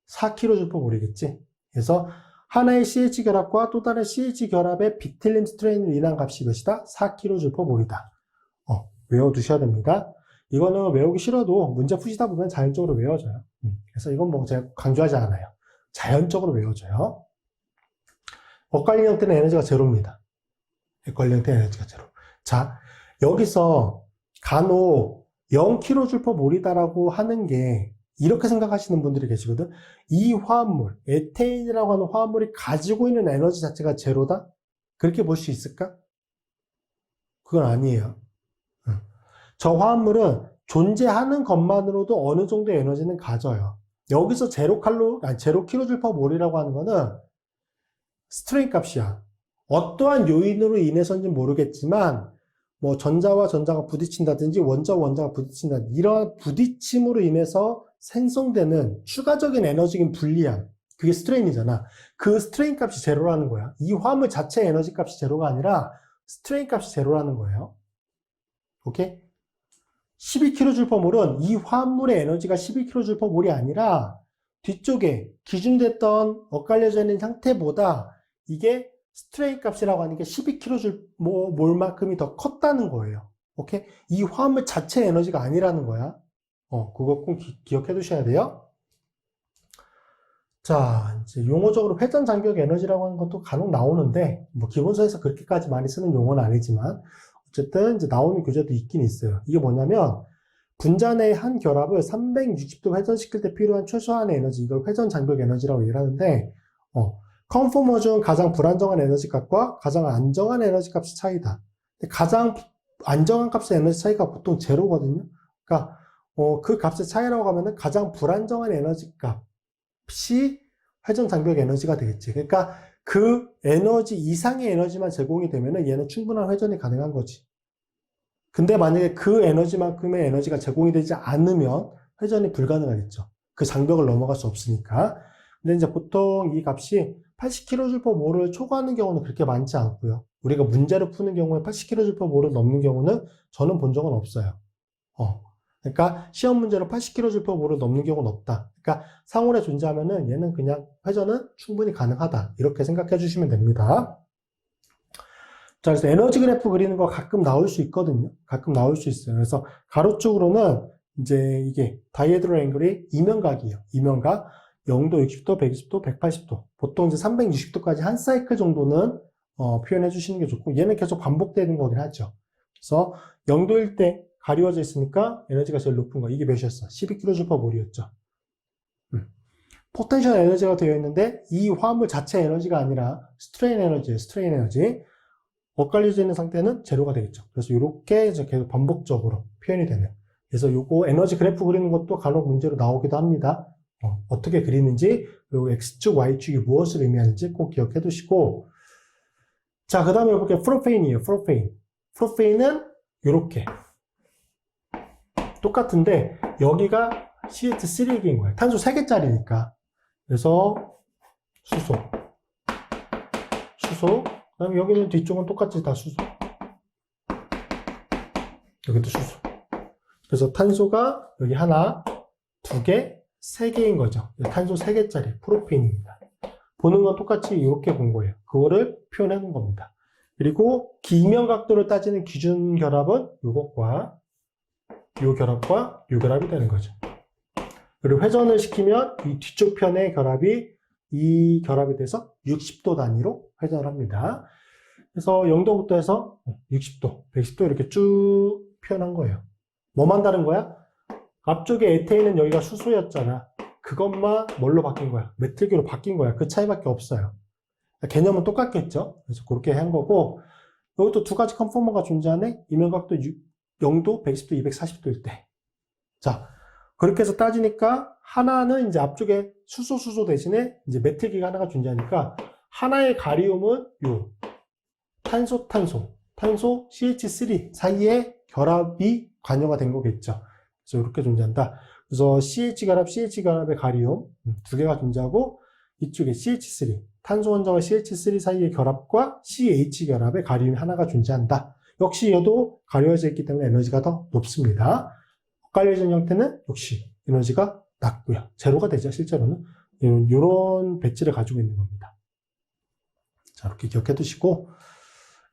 4kJ/몰이겠지. 그래서 하나의 CH 결합과 또 다른 CH 결합의 비틀림 스트레인으로 인한 값이 몇이다? 4kJ/몰이다. 외워두셔야 됩니다. 이거는 외우기 싫어도 문제 푸시다 보면 자연적으로 외워져요. 그래서 이건 제가 강조하지 않아요. 자연적으로 외워져요. 엇갈린 형태는 에너지가 제로입니다. 엇갈린 형태는 에너지가 제로. 자, 여기서 간혹 0kJ몰이다라고 하는 게 이렇게 생각하시는 분들이 계시거든. 이 화합물, 에테인이라고 하는 화합물이 가지고 있는 에너지 자체가 제로다? 그렇게 볼 수 있을까? 그건 아니에요. 저 화합물은 존재하는 것만으로도 어느 정도의 에너지는 가져요. 여기서 제로 킬로줄퍼몰이라고 하는 거는 스트레인 값이야. 어떠한 요인으로 인해서인지 모르겠지만 뭐 전자와 전자가 부딪힌다든지 원자와 원자가 부딪힌다든지 이러한 부딪힘으로 인해서 생성되는 추가적인 에너지인 분리함, 그게 스트레인이잖아. 그 스트레인 값이 제로라는 거야. 이 화합물 자체의 에너지 값이 제로가 아니라 스트레인 값이 제로라는 거예요. 오케이? 12kJ몰은 이 화합물의 에너지가 12kJ몰이 아니라 뒤쪽에 기준됐던 엇갈려져 있는 상태보다 이게 스트레인 값이라고 하는 게 12kJ몰만큼이 더 컸다는 거예요. 오케이? 이 화합물 자체의 에너지가 아니라는 거야. 그거 꼭 기억해 두셔야 돼요. 자, 이제 용어적으로 회전 장벽 에너지라고 하는 것도 간혹 나오는데, 뭐 기본서에서 그렇게까지 많이 쓰는 용어는 아니지만, 어쨌든 이제 나오는 교재도 있긴 있어요. 이게 뭐냐면, 분자 내의 한 결합을 360도 회전시킬 때 필요한 최소한의 에너지, 이걸 회전 장벽 에너지라고 얘기를 하는데, 컨포머 중 가장 불안정한 에너지 값과 가장 안정한 에너지 값의 차이다. 근데 가장 안정한 값의 에너지 차이가 보통 제로거든요. 그러니까, 그 값의 차이라고 하면은 가장 불안정한 에너지 값이 회전 장벽 에너지가 되겠지. 그러니까 그 에너지 이상의 에너지만 제공이 되면은 얘는 충분한 회전이 가능한 거지. 근데 만약에 그 에너지만큼의 에너지가 제공이 되지 않으면 회전이 불가능하겠죠. 그 장벽을 넘어갈 수 없으니까. 근데 이제 보통 이 값이 80kJ몰을 초과하는 경우는 그렇게 많지 않고요. 우리가 문제를 푸는 경우에 80kJ몰을 넘는 경우는 저는 본 적은 없어요. 그러니까 시험 문제로 80kJ몰을 넘는 경우는 없다. 그러니까 상온에 존재하면은 얘는 그냥 회전은 충분히 가능하다. 이렇게 생각해 주시면 됩니다. 자, 그래서 에너지 그래프 그리는 거 가끔 나올 수 있거든요. 가끔 나올 수 있어요. 그래서 가로쪽으로는 이제 이게 다이에드럴 앵글이 이면각이에요. 이면각 0도, 60도, 120도, 180도. 보통 이제 360도까지 한 사이클 정도는 표현해 주시는 게 좋고, 얘는 계속 반복되는 거긴 하죠. 그래서 0도일 때 가리워져 있으니까 에너지가 제일 높은 거. 이게 몇이었어? 12kJ몰이었죠. 포텐셜 에너지가 되어 있는데 이 화합물 자체 에너지가 아니라 스트레인 에너지예요. 스트레인 에너지. 엇갈려져 있는 상태는 제로가 되겠죠. 그래서 이렇게 이제 계속 반복적으로 표현이 되는. 그래서 요거 에너지 그래프 그리는 것도 간혹 문제로 나오기도 합니다. 어떻게 그리는지, 그리고 X축, Y축이 무엇을 의미하는지 꼭 기억해 두시고. 자, 그 다음에 볼게요. 프로페인이에요. 프로페인. 프로페인은 이렇게. 똑같은데 여기가 CH3인 거예요. 탄소 3개짜리니까. 그래서 수소, 그 다음에 여기는 뒤쪽은 똑같이 다 수소. 여기도 수소. 그래서 탄소가 여기 하나, 두 개, 세 개인 거죠. 탄소 3개짜리 프로페인입니다. 보는 건 똑같이 이렇게 본 거예요. 그거를 표현해 놓은 겁니다. 그리고 기면 각도를 따지는 기준 결합은 이것과 이 결합과 이 결합이 되는 거죠. 그리고 회전을 시키면 이 뒤쪽 편의 결합이 이 결합이 돼서 60도 단위로 회전을 합니다. 그래서 0도부터 해서 60도, 110도 이렇게 쭉 표현한 거예요. 뭐만 다른 거야? 앞쪽에 에테인은 여기가 수소였잖아. 그것만 뭘로 바뀐 거야? 메틸기로 바뀐 거야. 그 차이밖에 없어요. 개념은 똑같겠죠? 그래서 그렇게 한 거고, 여기도 두 가지 컨포머가 존재하네? 이면각도 0도, 120도, 240도일 때. 자, 그렇게 해서 따지니까 하나는 이제 앞쪽에 수소 대신에 이제 메틸기가 하나가 존재하니까 하나의 가리움은 요 탄소 CH3 사이에 결합이 관여가 된 거겠죠. 그래서 이렇게 존재한다. 그래서 CH 결합의 가리움 두 개가 존재하고 이쪽에 CH3 탄소 원자와 CH3 사이의 결합과 CH 결합의 가리움이 하나가 존재한다. 역시 얘도 가려져 있기 때문에 에너지가 더 높습니다. 엇갈려진 형태는 역시 에너지가 낮고요. 제로가 되죠, 실제로는. 이런 배치를 가지고 있는 겁니다. 자, 이렇게 기억해 두시고,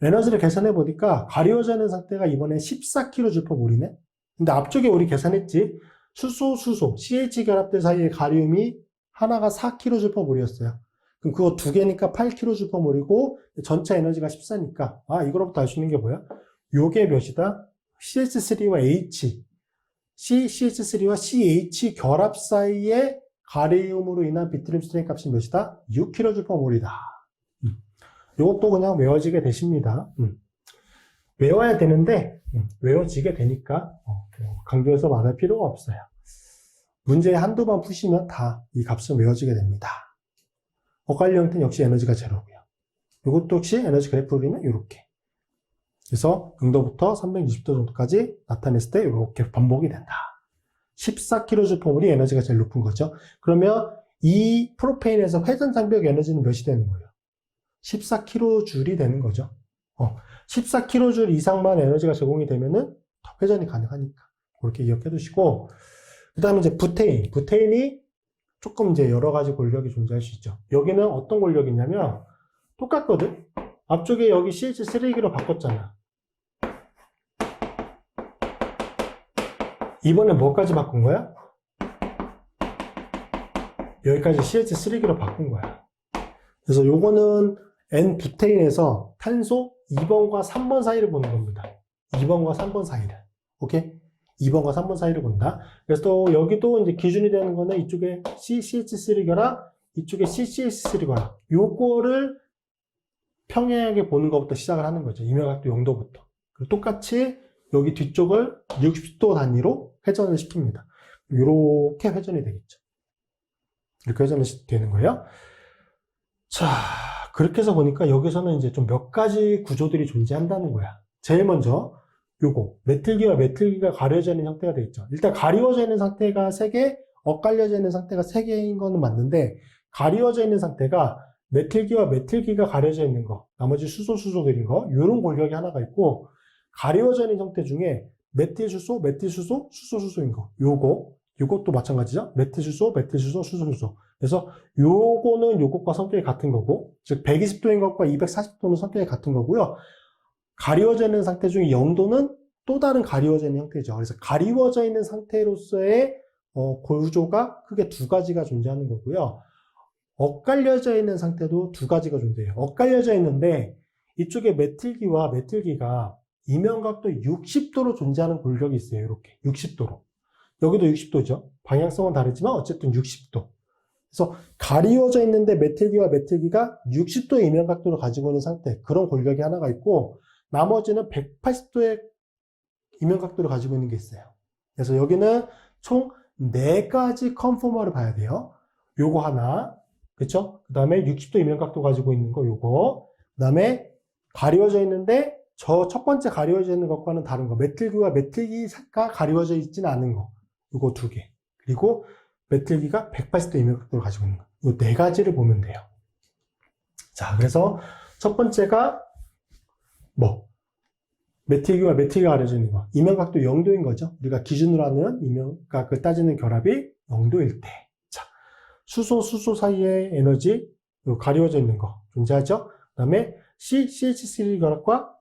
에너지를 계산해 보니까 가려져 있는 상태가 이번에 14kJ몰이네? 근데 앞쪽에 우리 계산했지. 수소, CH 결합들 사이의 가리움이 하나가 4kJ몰이었어요. 그럼 그거 두 개니까 8kJmol이고 전체 에너지가 14니까 이거로부터 알 수 있는 게 뭐야? 요게 몇이다? CH3와 H, CH3와 CH 결합 사이의 가리움으로 인한 비트륨 스트레인 값이 몇이다? 6kJmol이다. 요것도 그냥 외워지게 되십니다. 외워야 되는데 외워지게 되니까 강조해서 말할 필요가 없어요. 문제 한두 번 푸시면 다 이 값은 외워지게 됩니다. 엇갈리 형태는 역시 에너지가 제로고요. 이것도 역시 에너지 그래프 그리면 이렇게. 그래서 0도부터 360도 정도까지 나타냈을 때 이렇게 반복이 된다. 14kJmol이 에너지가 제일 높은 거죠. 그러면 이 프로페인에서 회전 장벽 에너지는 몇이 되는 거예요? 14kJ이 되는 거죠. 14kJ 이상만 에너지가 제공이 되면은 회전이 가능하니까 그렇게 기억해 두시고, 그 다음에 이제 부테인. 부테인이 조금 이제 여러 가지 권력이 존재할 수 있죠. 여기는 어떤 권력이냐면 똑같거든. 앞쪽에 여기 CH3기로 바꿨잖아. 이번에 뭐까지 바꾼 거야? 여기까지 CH3기로 바꾼 거야. 그래서 요거는 N-부테인에서 탄소 2번과 3번 사이를 보는 겁니다. 2번과 3번 사이를. 오케이? 2번과 3번 사이를 본다. 그래서 또 여기도 이제 기준이 되는 거는 이쪽에 CCH3 결합, 이쪽에 CCH3 결합. 요거를 평행하게 보는 것부터 시작을 하는 거죠. 이명각도 0도부터. 그리고 똑같이 여기 뒤쪽을 60도 단위로 회전을 시킵니다. 이렇게 회전이 되겠죠. 이렇게 회전이 되는 거예요. 자, 그렇게 해서 보니까 여기서는 이제 좀 몇 가지 구조들이 존재한다는 거야. 제일 먼저 요거 메틀기와 메틀기가 가려져 있는 형태가 되어 있죠. 일단 가리워져 있는 상태가 3개, 엇갈려져 있는 상태가 3개인 거는 맞는데, 가리워져 있는 상태가 메틀기와 메틀기가 가려져 있는 거, 나머지 수소들인 거, 요런 권력이 하나가 있고, 가리워져 있는 형태 중에 메틸수소, 메틸수소, 수소인 거, 요것도 마찬가지죠. 메틸수소, 수소. 그래서 요거는 요것과 성격이 같은 거고, 즉 120도인 것과 240도는 성격이 같은 거고요. 가리워져 있는 상태 중에 0도는 또 다른 가리워져 있는 형태죠. 그래서 가리워져 있는 상태로서의 구조가 크게 두 가지가 존재하는 거고요. 엇갈려져 있는 상태도 두 가지가 존재해요. 엇갈려져 있는데 이쪽에 메틸기와 메틸기가 이면각도 60도로 존재하는 권력이 있어요. 이렇게 60도로. 여기도 60도죠. 방향성은 다르지만 어쨌든 60도. 그래서 가리워져 있는데 메틸기와 메틸기가 60도의 이면각도를 가지고 있는 상태, 그런 권력이 하나가 있고, 나머지는 180도의 이면각도를 가지고 있는 게 있어요. 그래서 여기는 총 4가지 컨포머를 봐야 돼요. 요거 하나, 그쵸? 그 다음에 60도 이면각도 가지고 있는 거 요거, 그 다음에 가리워져 있는데 저 첫 번째 가리워져 있는 것과는 다른 거, 메틸기와 메틸기가 가리워져 있지는 않은 거, 요거 2개, 그리고 메틸기가 180도 이면각도를 가지고 있는 거, 요 4가지를 보면 돼요. 자, 그래서 첫 번째가 메틸기와 메틸기가 가려져 있는 거. 이면각도 0도인 거죠. 우리가 기준으로 하는 이면각을 따지는 결합이 0도일 때. 자, 수소 사이의 에너지, 가려져 있는 거 존재하죠. 그 다음에 CH3 결합과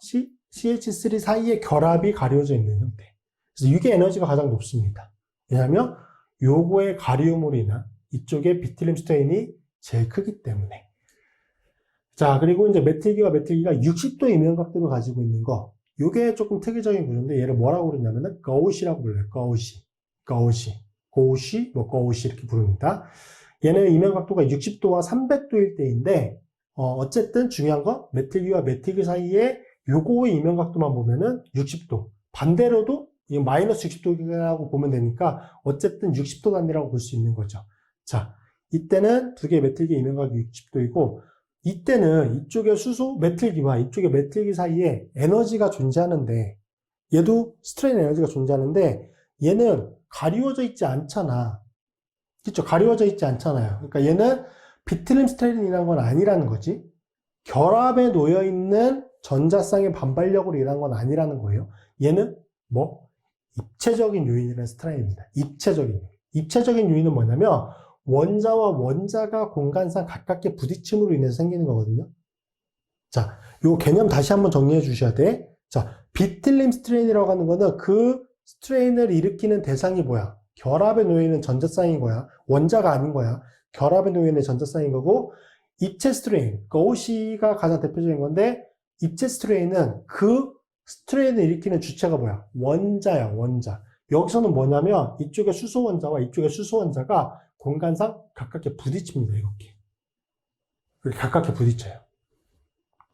CH3 사이의 결합이 가려져 있는 형태. 그래서 이게 에너지가 가장 높습니다. 왜냐하면 요거의 가리움으로 인한 이쪽의 비트륨 스트레인이 제일 크기 때문에. 자, 그리고 이제 메틸기와 메틸기가 60도 이면각도를 가지고 있는 거. 요게 조금 특이적인 구조인데, 얘를 뭐라고 부르냐면은 거우시라고 불러요. 거우시, 거우시 이렇게 부릅니다. 얘는 이면각도가 60도와 300도일 때인데, 어쨌든 중요한 건 메틸기와 메틸기 사이에 요거의 이면각도만 보면은 60도. 반대로도 이 마이너스 60도라고 보면 되니까 어쨌든 60도 단위라고 볼 수 있는 거죠. 자, 이때는 두 개의 메틸기 이면각이 60도이고, 이때는 이쪽에 수소 메틸기와 이쪽에 메틸기 사이에 에너지가 존재하는데, 얘도 스트레인 에너지가 존재하는데 얘는 가리워져 있지 않잖아. 그쵸? 가리워져 있지 않잖아요. 그러니까 얘는 비트륨 스트레인이라는 건 아니라는 거지. 결합에 놓여 있는 전자쌍의 반발력으로 일하는 건 아니라는 거예요. 얘는 입체적인 요인이라는 스트레인입니다. 입체적인 요인은 뭐냐면 원자와 원자가 공간상 가깝게 부딪힘으로 인해서 생기는 거거든요. 자, 요 개념 다시 한번 정리해 주셔야 돼. 자, 비틀림 스트레인이라고 하는 거는 그 스트레인을 일으키는 대상이 뭐야? 결합에 놓여 있는 전자쌍인 거야. 원자가 아닌 거야. 결합에 놓여 있는 전자쌍인 거고, 입체 스트레인, 그러니까 OC가 가장 대표적인 건데, 입체 스트레인은 그 스트레인을 일으키는 주체가 뭐야? 원자야, 원자. 여기서는 뭐냐면, 이쪽의 수소 원자와 이쪽의 수소 원자가 공간상 가깝게 부딪힙니다, 이렇게. 이렇게 가깝게 부딪혀요.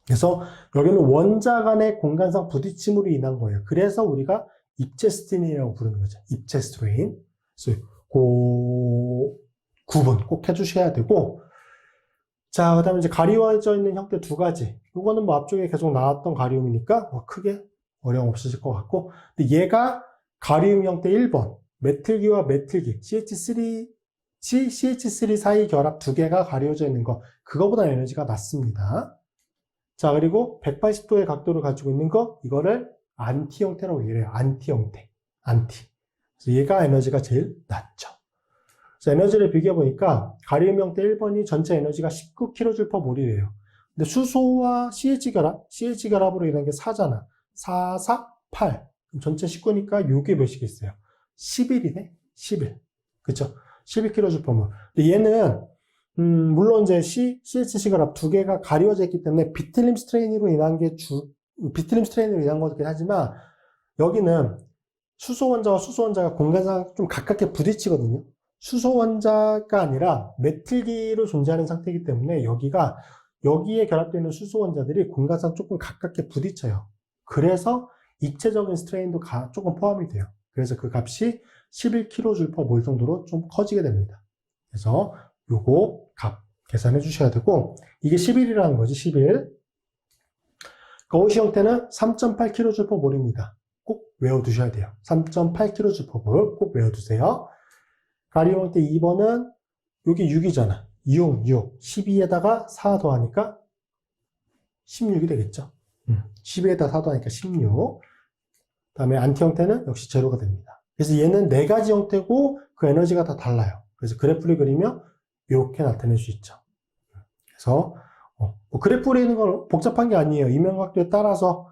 그래서 여기는 원자 간의 공간상 부딪힘으로 인한 거예요. 그래서 우리가 입체 스트레인이라고 부르는 거죠. 입체 스트레인. 그래서 그 구분 꼭 해주셔야 되고, 자, 그 다음에 이제 가리워져 있는 형태 두 가지. 이거는 뭐 앞쪽에 계속 나왔던 가리움이니까 뭐 크게 어려움 없으실 것 같고, 근데 얘가 가리움 형태 1번, 메틸기와 메틸기, CH3 사이 결합 두 개가 가리워져 있는 거, 그거보다 에너지가 낮습니다. 자, 그리고 180도의 각도를 가지고 있는 거, 이거를 안티 형태라고 얘기해요. 안티 형태. 안티. 그래서 얘가 에너지가 제일 낮죠. 그래서 에너지를 비교해보니까 가리움 형태 1번이 전체 에너지가 19kJmol이에요. 근데 수소와 CH 결합으로 인한 게 4잖아. 4, 4, 8. 그럼 전체 19니까 요게 몇이겠어요? 11이네? 11. 그쵸? 11kJmol. 근데 얘는, 물론 이제 CH 결합 두 개가 가리워져 있기 때문에 비틀림 스트레인으로 인한 거긴 하지만, 여기는 수소 원자와 수소 원자가 공간상 좀 가깝게 부딪히거든요. 수소 원자가 아니라 메틸기로 존재하는 상태이기 때문에 여기에 결합되어 있는 수소 원자들이 공간상 조금 가깝게 부딪혀요. 그래서 입체적인 스트레인도 조금 포함이 돼요. 그래서 그 값이 11kJ/mol 정도로 좀 커지게 됩니다. 그래서 요거 값 계산해 주셔야 되고, 이게 11이라는 거지, 11. OC 형태는 3.8kJ/mol입니다. 꼭 외워두셔야 돼요. 3.8kJ/mol 꼭 외워두세요. 가리움 형태 2번은 여기 6이잖아. 6. 12에다가 4 더하니까 16이 되겠죠. 12에다가 4 더하니까 16. 그 다음에 안티 형태는 역시 제로가 됩니다. 그래서 얘는 네 가지 형태고 그 에너지가 다 달라요. 그래서 그래프를 그리면 이렇게 나타낼 수 있죠. 그래서 뭐 그래프 그리는 건 복잡한 게 아니에요. 이면각도에 따라서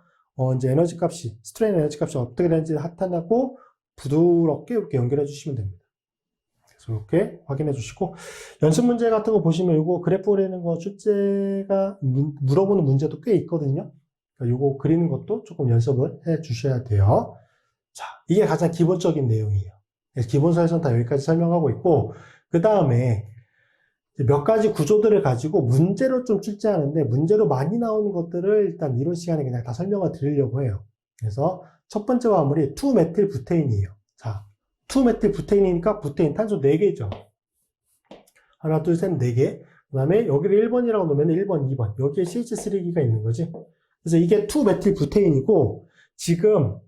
이제 에너지 값이, 스트레인 에너지 값이 어떻게 되는지 나타나고 부드럽게 이렇게 연결해 주시면 됩니다. 그래서 이렇게 확인해 주시고, 연습 문제 같은 거 보시면 이거 그래프 그리는 거 출제가 물어보는 문제도 꽤 있거든요. 그러니까 이거 그리는 것도 조금 연습을 해 주셔야 돼요. 자, 이게 가장 기본적인 내용이에요. 그래서 기본서에서는 다 여기까지 설명하고 있고, 그 다음에 몇 가지 구조들을 가지고 문제로 좀 출제하는데, 문제로 많이 나오는 것들을 일단 이론 시간에 그냥 다 설명을 드리려고 해요. 그래서 첫 번째 화물이 2메틸부테인이에요. 자, 2메틸부테인이니까 부테인 탄소 4개죠. 하나, 둘, 셋, 4개. 그 다음에 여기를 1번이라고 놓으면 1번, 2번. 여기에 CH3기가 있는 거지. 그래서 이게 2메틸부테인이고, 지금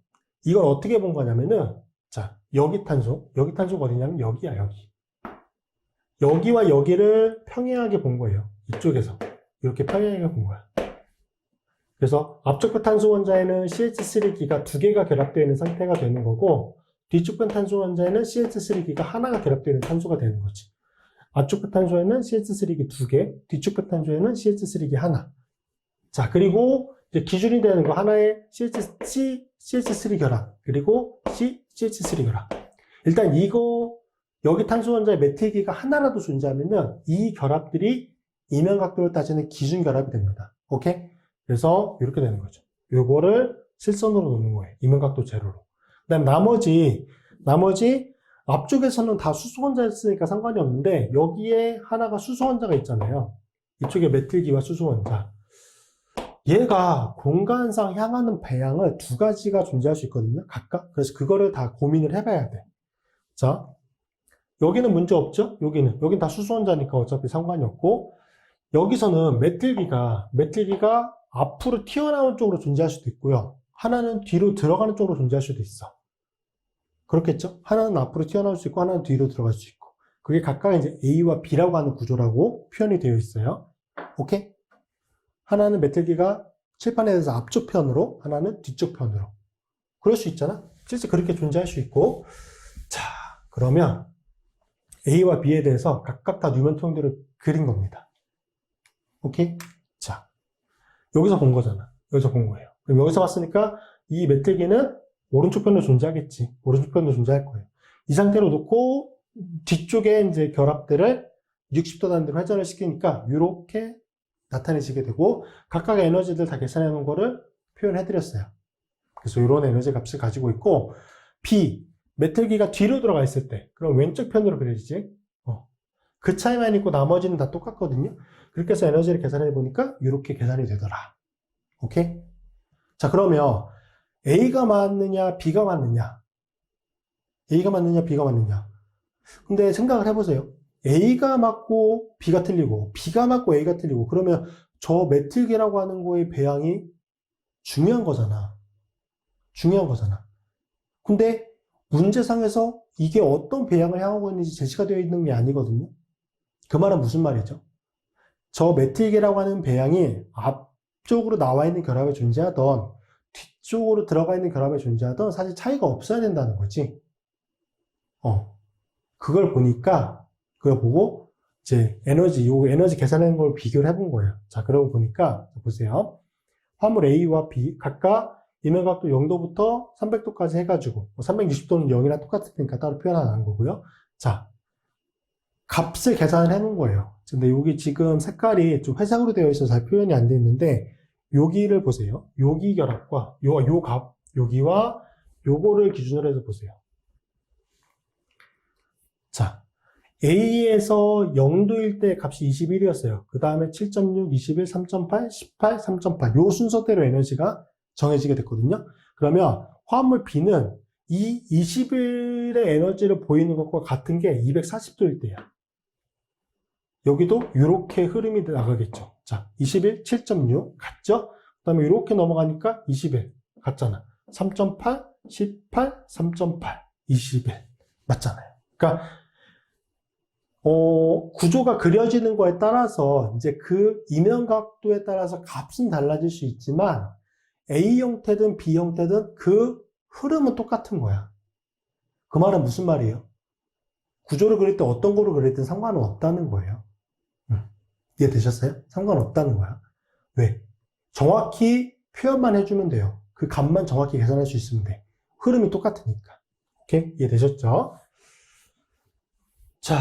이걸 어떻게 본 거냐면은, 자, 여기 탄소가 어디냐면 여기야, 여기. 여기와 여기를 평행하게 본 거예요. 이쪽에서. 이렇게 평행하게 본 거야. 그래서 앞쪽부 탄소 원자에는 CH3기가 2개가 결합되어 있는 상태가 되는 거고, 뒤쪽부 탄소 원자에는 CH3기가 하나가 결합되어 있는 탄소가 되는 거지. 앞쪽부 탄소에는 CH3기 2개, 뒤쪽부 탄소에는 CH3기 하나. 자, 그리고 이제 기준이 되는 거 하나의 CH3 결합, 그리고 CH3 결합. 일단 여기 탄소 원자의 메틸기가 하나라도 존재하면은 이 결합들이 이면각도를 따지는 기준 결합이 됩니다. 오케이? 그래서 이렇게 되는 거죠. 요거를 실선으로 놓는 거예요. 이면각도 제로로. 그 다음 나머지 앞쪽에서는 다 수소 원자였으니까 상관이 없는데 여기에 하나가 수소 원자가 있잖아요. 이쪽에 메틸기와 수소 원자. 얘가 공간상 향하는 배양을 두 가지가 존재할 수 있거든요. 각각. 그래서 그거를 다 고민을 해봐야 돼. 자, 여기는 문제 없죠? 여긴 다 수소 원자니까 어차피 상관이 없고, 여기서는 메틸기가 앞으로 튀어나오는 쪽으로 존재할 수도 있고요. 하나는 뒤로 들어가는 쪽으로 존재할 수도 있어. 그렇겠죠? 하나는 앞으로 튀어나올 수 있고, 하나는 뒤로 들어갈 수 있고. 그게 각각 이제 A와 B라고 하는 구조라고 표현이 되어 있어요. 오케이? 하나는 메틸기가 칠판에 대해서 앞쪽 편으로, 하나는 뒤쪽 편으로. 그럴 수 있잖아? 실제 그렇게 존재할 수 있고. 자, 그러면 A와 B에 대해서 각각 다 뉴먼 통들을 그린 겁니다. 오케이? 자, 여기서 본 거잖아. 여기서 본 거예요. 그럼 여기서 봤으니까 이 메틸기는 오른쪽 편으로 존재하겠지. 오른쪽 편으로 존재할 거예요. 이 상태로 놓고 뒤쪽에 이제 결합들을 60도 단위로 회전을 시키니까 이렇게 나타내지게 되고 각각의 에너지들 다 계산해 놓은 거를 표현해 드렸어요. 그래서 이런 에너지 값을 가지고 있고 B, 메틀기가 뒤로 들어가 있을 때 그럼 왼쪽 편으로 그려지지. 그 차이만 있고 나머지는 다 똑같거든요. 그렇게 해서 에너지를 계산해 보니까 이렇게 계산이 되더라. 오케이? 자, 그러면 A가 맞느냐, B가 맞느냐? A가 맞느냐, B가 맞느냐? 근데 생각을 해보세요. A가 맞고 B가 틀리고, B가 맞고 A가 틀리고, 그러면 저 메틀기라고 하는 거의 배양이 중요한 거잖아. 중요한 거잖아. 근데 문제상에서 이게 어떤 배양을 향하고 있는지 제시가 되어 있는 게 아니거든요. 그 말은 무슨 말이죠? 저 메틀기라고 하는 배양이 앞쪽으로 나와 있는 결합에 존재하던 뒤쪽으로 들어가 있는 결합에 존재하던 사실 차이가 없어야 된다는 거지. 그걸 보니까, 그걸 보고, 이제 요 에너지 계산하는 걸 비교를 해본 거예요. 자, 그러고 보니까, 보세요. 화물 A와 B, 각각 이면각도 0도부터 300도까지 해가지고, 360도는 0이랑 똑같으니까 따로 표현 안 한 거고요. 자, 값을 계산을 해놓은 거예요. 근데 여기 지금 색깔이 좀 회색으로 되어 있어서 잘 표현이 안 돼 있는데, 여기를 보세요. 여기 결합과, 요 값, 여기와 요거를 기준으로 해서 보세요. 자, A에서 0도일 때 값이 21이었어요. 그 다음에 7.6, 21, 3.8, 18, 3.8. 요 순서대로 에너지가 정해지게 됐거든요. 그러면 화합물 B는 이 21의 에너지를 보이는 것과 같은 게 240도일 때야. 여기도 이렇게 흐름이 나가겠죠. 자, 21, 7.6 같죠? 그 다음에 이렇게 넘어가니까 21 같잖아. 3.8, 18, 3.8, 21 맞잖아요. 그러니까 구조가 그려지는 거에 따라서 이제 그 이면각도에 따라서 값은 달라질 수 있지만 A 형태든 B 형태든 그 흐름은 똑같은 거야. 그 말은 무슨 말이에요? 구조를 그릴 때 어떤 거로 그렸든 상관은 없다는 거예요. 이해되셨어요? 상관없다는 거야. 왜? 정확히 표현만 해주면 돼요. 그 값만 정확히 계산할 수 있으면 돼. 흐름이 똑같으니까. 오케이? 이해되셨죠? 자,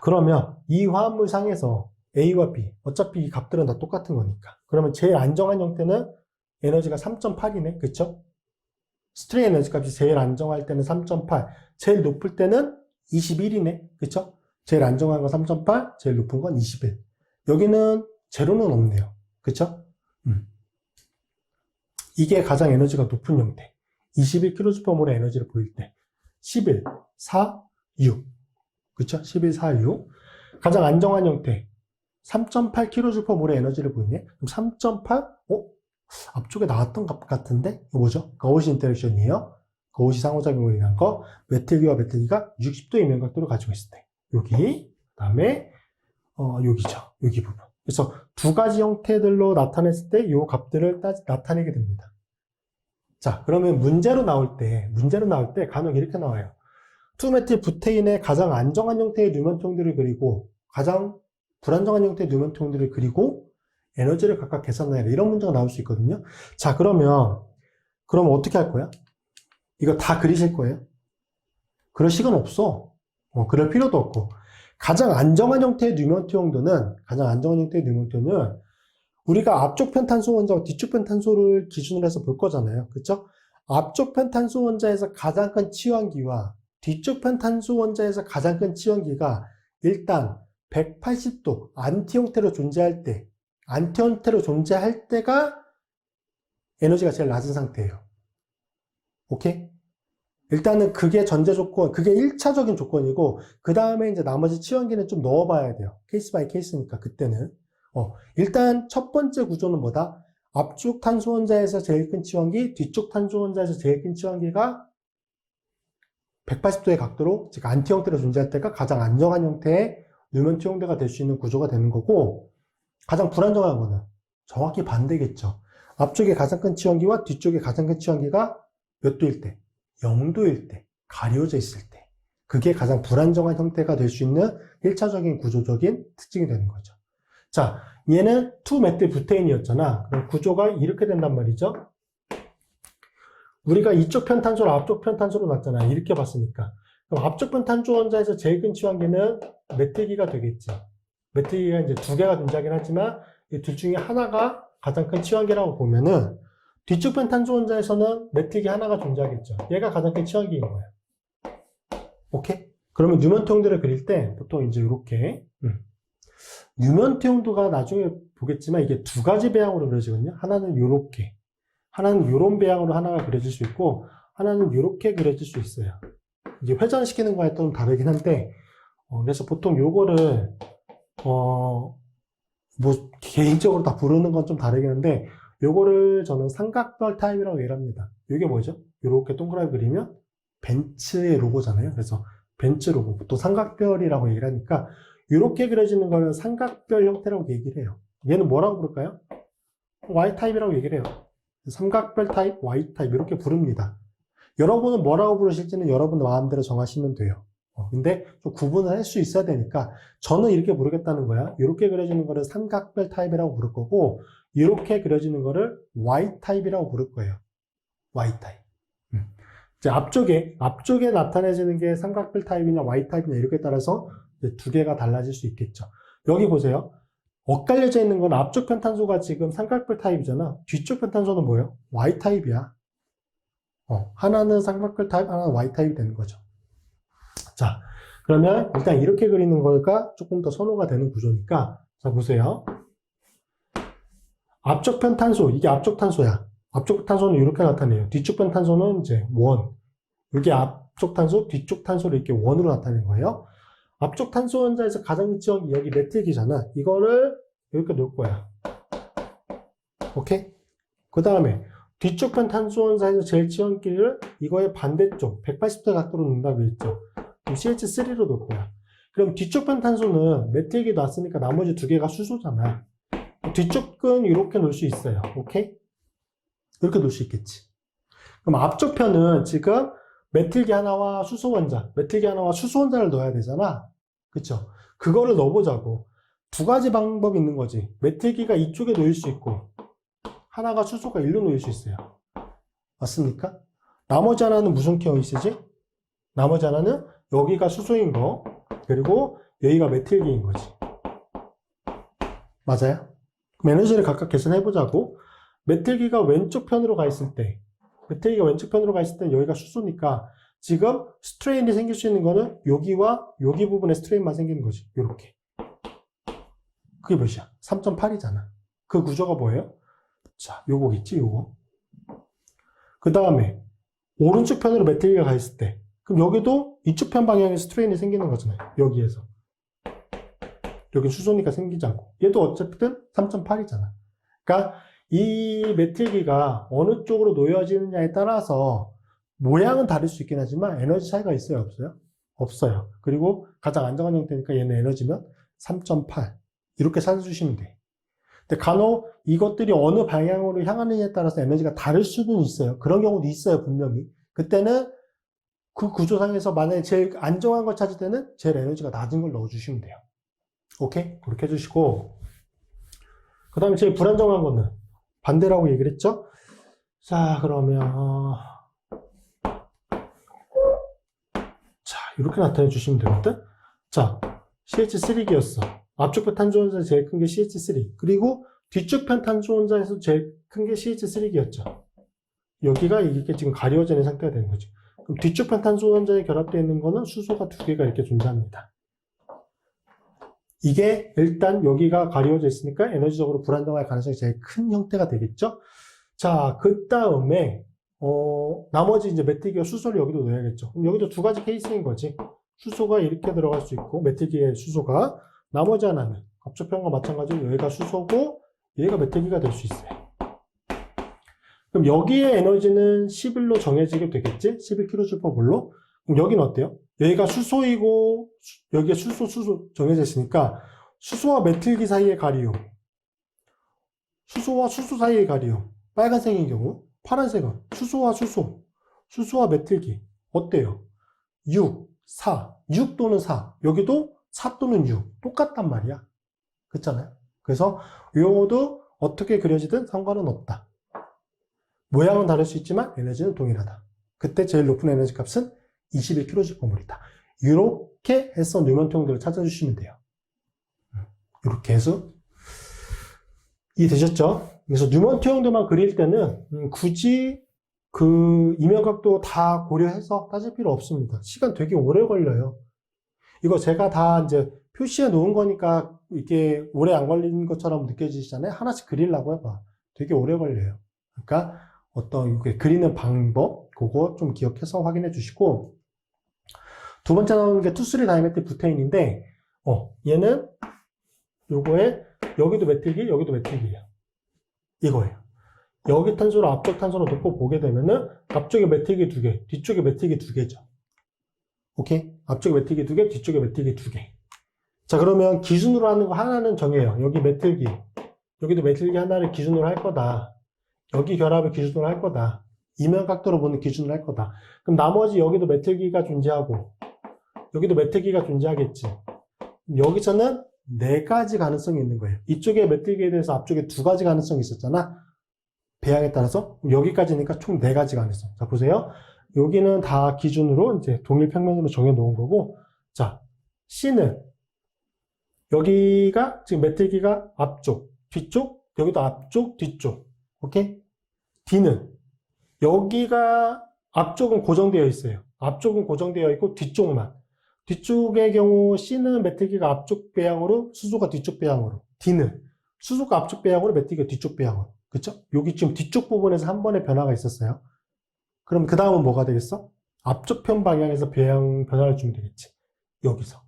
그러면 이 화합물 상에서 A와 B, 어차피 이 값들은 다 똑같은 거니까. 그러면 제일 안정한 형태는 에너지가 3.8이네. 그쵸? 스트레인 에너지 값이 제일 안정할 때는 3.8, 제일 높을 때는 21이네. 그쵸? 제일 안정한 건 3.8, 제일 높은 건 21. 여기는 제로는 없네요. 그쵸? 이게 가장 에너지가 높은 형태. 21kJ의 에너지를 보일 때. 11, 4, 6. 그쵸? 11, 4, 6. 가장 안정한 형태. 3.8kJ의 에너지를 보이네. 그럼 3.8? 앞쪽에 나왔던 값 같은데? 이거 뭐죠? 거우시 인터랙션이에요. 거우시 상호작용을 인한 거. 메틀기와 메틀기가 60도 이면각도를 가지고 있을 때. 여기. 그 다음에 여기죠. 여기 부분. 그래서 두 가지 형태들로 나타냈을 때 이 값들을 나타내게 됩니다. 자, 그러면 문제로 나올 때 간혹 이렇게 나와요. 2메틸 부테인의 가장 안정한 형태의 뉴먼통들을 그리고 가장 불안정한 형태의 뉴먼통들을 그리고 에너지를 각각 계산해라. 이런 문제가 나올 수 있거든요. 자, 그러면 어떻게 할 거야? 이거 다 그리실 거예요? 그럴 시간 없어. 그럴 필요도 없고. 가장 안정한 형태의 뉴먼토 용도는 우리가 앞쪽 편 탄소 원자와 뒤쪽 편 탄소를 기준으로 해서 볼 거잖아요. 그쵸? 앞쪽 편 탄소 원자에서 가장 큰 치환기와 뒤쪽 편 탄소 원자에서 가장 큰 치환기가 일단 180도 안티 형태로 존재할 때가 에너지가 제일 낮은 상태예요. 오케이? 일단은 그게 전제 조건, 그게 1차적인 조건이고, 그 다음에 이제 나머지 치환기는 좀 넣어봐야 돼요. 케이스 바이 케이스니까, 그때는. 일단 첫 번째 구조는 뭐다? 앞쪽 탄소 원자에서 제일 큰 치환기, 뒤쪽 탄소 원자에서 제일 큰 치환기가 180도의 각도로, 즉 안티 형태로 존재할 때가 가장 안정한 형태의 뉴먼트 형태가 될 수 있는 구조가 되는 거고, 가장 불안정한 거는 정확히 반대겠죠. 앞쪽에 가장 큰 치환기와 뒤쪽에 가장 큰 치환기가 몇 도일 때? 0도일 때, 가려져 있을 때. 그게 가장 불안정한 형태가 될 수 있는 1차적인 구조적인 특징이 되는 거죠. 자, 얘는 2메틸 부테인이었잖아. 그럼 구조가 이렇게 된단 말이죠. 우리가 이쪽 편 탄소를 앞쪽 편 탄소로 놨잖아. 이렇게 봤으니까. 그럼 앞쪽 편 탄소 원자에서 제일 큰 치환기는 메틸기가 되겠지. 메틸기가 이제 두 개가 존재하긴 하지만 이 둘 중에 하나가 가장 큰 치환기라고 보면은 뒤쪽 편 탄소 원자에서는 메틸기 하나가 존재하겠죠. 얘가 가장 큰 치환기인 거예요. 오케이? 그러면 뉴먼트형들을 그릴 때 보통 이제 이렇게 뉴먼트형도가 나중에 보겠지만 이게 두 가지 배양으로 그려지거든요. 하나는 이렇게, 하나는 이런 배양으로 하나가 그려질 수 있고, 하나는 이렇게 그려질 수 있어요. 이게 회전시키는 거에 좀 다르긴 한데, 그래서 보통 요거를 뭐 개인적으로 다 부르는 건 좀 다르긴 한데, 요거를 저는 삼각별 타입이라고 얘기를 합니다. 이게 뭐죠? 이렇게 동그랗게 그리면 벤츠의 로고잖아요. 그래서 벤츠 로고, 또 삼각별이라고 얘기를 하니까 이렇게 그려지는 거는 삼각별 형태라고 얘기를 해요. 얘는 뭐라고 부를까요? Y타입이라고 얘기를 해요. 삼각별 타입, Y타입 이렇게 부릅니다. 여러분은 뭐라고 부르실지는 여러분 마음대로 정하시면 돼요. 근데 좀 구분을 할 수 있어야 되니까 저는 이렇게 부르겠다는 거야. 이렇게 그려지는 거를 삼각별 타입이라고 부를 거고, 이렇게 그려지는 거를 Y타입이라고 부를 거예요. Y타입. 이제 앞쪽에 나타내지는 게 삼각별 타입이냐 Y타입이냐 이렇게 따라서 이제 두 개가 달라질 수 있겠죠. 여기 보세요. 엇갈려져 있는 건 앞쪽 편 탄소가 지금 삼각별 타입이잖아. 뒤쪽 편 탄소는 뭐예요? Y타입이야. 하나는 삼각별 타입, 하나는 Y타입이 되는 거죠. 자, 그러면 일단 이렇게 그리는 거가 조금 더 선호가 되는 구조니까, 자, 보세요. 앞쪽 편 탄소, 이게 앞쪽 탄소야. 앞쪽 탄소는 이렇게 나타내요. 뒤쪽 편 탄소는 이제 원. 이게 앞쪽 탄소, 뒤쪽 탄소를 이렇게 원으로 나타내는 거예요. 앞쪽 탄소 원자에서 가장 지역이 여기 메틸기잖아. 이거를 이렇게 놓을 거야. 오케이? 그 다음에 뒤쪽 편 탄소 원자에서 제일 치원기를 이거의 반대쪽 180도 각도로 놓는다고 했죠. 그럼 CH3로 놓을 거야. 그럼 뒤쪽 편 탄소는 메틸기 놨으니까 나머지 두 개가 수소잖아. 뒤쪽은 이렇게 놓을 수 있어요. 오케이? 이렇게 놓을 수 있겠지. 그럼 앞쪽 편은 지금 메틸기 하나와 수소 원자, 메틸기 하나와 수소 원자를 넣어야 되잖아. 그쵸? 그거를 넣어보자고. 두 가지 방법이 있는 거지. 메틸기가 이쪽에 놓일 수 있고, 하나가 수소가 일로 놓일 수 있어요. 맞습니까? 나머지 하나는 무슨 케이스지? 나머지 하나는 여기가 수소인 거, 그리고 여기가 메틸기인 거지. 맞아요? 그럼 에너지를 각각 계산해보자고. 메틸기가 왼쪽 편으로 가 있을 때, 메틸기가 왼쪽 편으로 가 있을 때 여기가 수소니까 지금 스트레인이 생길 수 있는 거는 여기와 여기 부분에 스트레인만 생기는 거지. 요렇게. 그게 몇이야? 3.8이잖아. 그 구조가 뭐예요? 자, 요거겠지, 요거. 그 다음에 오른쪽 편으로 메틸기가 가 있을 때, 그럼 여기도 이쪽 편 방향에 스트레인이 생기는 거잖아요. 여기에서. 여긴 수소니까 생기지 않고. 얘도 어쨌든 3.8이잖아. 그러니까 이 메틸기가 어느 쪽으로 놓여지느냐에 따라서 모양은 다를 수 있긴 하지만 에너지 차이가 있어요, 없어요? 없어요. 그리고 가장 안정한 형태니까 얘는 에너지면 3.8 이렇게 찾아주시면 돼. 근데 간혹 이것들이 어느 방향으로 향하느냐에 따라서 에너지가 다를 수는 있어요. 그런 경우도 있어요, 분명히. 그때는 그 구조상에서 만약에 제일 안정한 걸 찾을 때는 제일 에너지가 낮은 걸 넣어주시면 돼요. 오케이? 그렇게 해주시고, 그 다음에 제일 불안정한 거는 반대라고 얘기를 했죠? 자, 그러면 자, 이렇게 나타내 주시면 되거든? 자, CH3기였어. 앞쪽 편 탄소 원자 제일 큰 게 CH3. 그리고 뒤쪽 편 탄소 원자에서 제일 큰 게 CH3기였죠. 여기가 이게 지금 가려져 있는 상태가 되는 거죠. 그럼 뒤쪽 편 탄소 원자에 결합되어 있는 거는 수소가 두 개가 이렇게 존재합니다. 이게 일단 여기가 가려져 있으니까 에너지적으로 불안정할 가능성이 제일 큰 형태가 되겠죠. 자, 그 다음에 나머지 이제 메틸기와 수소를 여기도 넣어야겠죠. 그럼 여기도 두 가지 케이스인 거지. 수소가 이렇게 들어갈 수 있고 메틸기의 수소가, 나머지 하나는 앞쪽 편과 마찬가지로 여기가 수소고 얘가 메틸기가 될 수 있어요. 그럼 여기에 에너지는 11로 정해지게 되겠지? 11kJ몰로. 그럼 여기는 어때요? 여기가 수소이고 여기에 수소 정해져 있으니까 수소와 메틸기 사이의 가리움, 수소와 수소 사이의 가리움, 빨간색인 경우, 파란색은 수소와 메틸기 어때요? 6, 4, 6 또는 4, 여기도 4 또는 6 똑같단 말이야. 그렇잖아요? 그래서 이 경우도 어떻게 그려지든 상관은 없다. 모양은 다를 수 있지만 에너지는 동일하다. 그때 제일 높은 에너지 값은 21kJ이다. 이렇게 해서 뉴먼트형들을 찾아주시면 돼요. 이렇게 해서 이해되셨죠? 그래서 뉴먼트 형도만 그릴 때는 굳이 그 이면각도 다 고려해서 따질 필요 없습니다. 시간 되게 오래 걸려요. 이거 제가 다 이제 표시해 놓은 거니까 이게 오래 안 걸리는 것처럼 느껴지시잖아요. 하나씩 그리려고 해봐. 되게 오래 걸려요. 그러니까 어떤 이렇게 그리는 방법, 그거 좀 기억해서 확인해 주시고, 두 번째 나오는 게 투쓰리 다이메트릭 부테인인데, 얘는 요거에 여기도 메틸기, 여기도 메틸기예요. 이거예요. 여기 탄소를 앞쪽 탄소로 놓고 보게 되면은 앞쪽에 메틸기 2개, 뒤쪽에 메틸기 2개죠. 오케이? 앞쪽에 메틸기 2개, 뒤쪽에 메틸기 2개. 자, 그러면 기준으로 하는 거 하나는 정해요. 여기 메틸기, 여기도 메틸기 하나를 기준으로 할 거다. 여기 결합을 기준으로 할 거다. 이면 각도로 보는 기준으로 할 거다. 그럼 나머지 여기도 메틸기가 존재하고 여기도 메틸기가 존재하겠지. 여기서는 4가지 가능성이 있는 거예요. 이쪽에 메틸기에 대해서 앞쪽에 2가지 가능성이 있었잖아. 배양에 따라서 여기까지니까 총 4가지 가능성. 자, 보세요. 여기는 다 기준으로 이제 동일 평면으로 정해 놓은 거고, 자, C는 여기가 지금 메틸기가 앞쪽, 뒤쪽, 여기도 앞쪽, 뒤쪽. 오케이? D는 여기가 앞쪽은 고정되어 있어요. 앞쪽은 고정되어 있고 뒤쪽만. 뒤쪽의 경우 C는 메틸기가 앞쪽 배양으로, 수소가 뒤쪽 배양으로. D는 수소가 앞쪽 배양으로, 메틸기가 뒤쪽 배양으로. 그쵸? 여기 지금 뒤쪽 부분에서 한 번의 변화가 있었어요. 그럼 그 다음은 뭐가 되겠어? 앞쪽 편 방향에서 변화를 주면 되겠지. 여기서.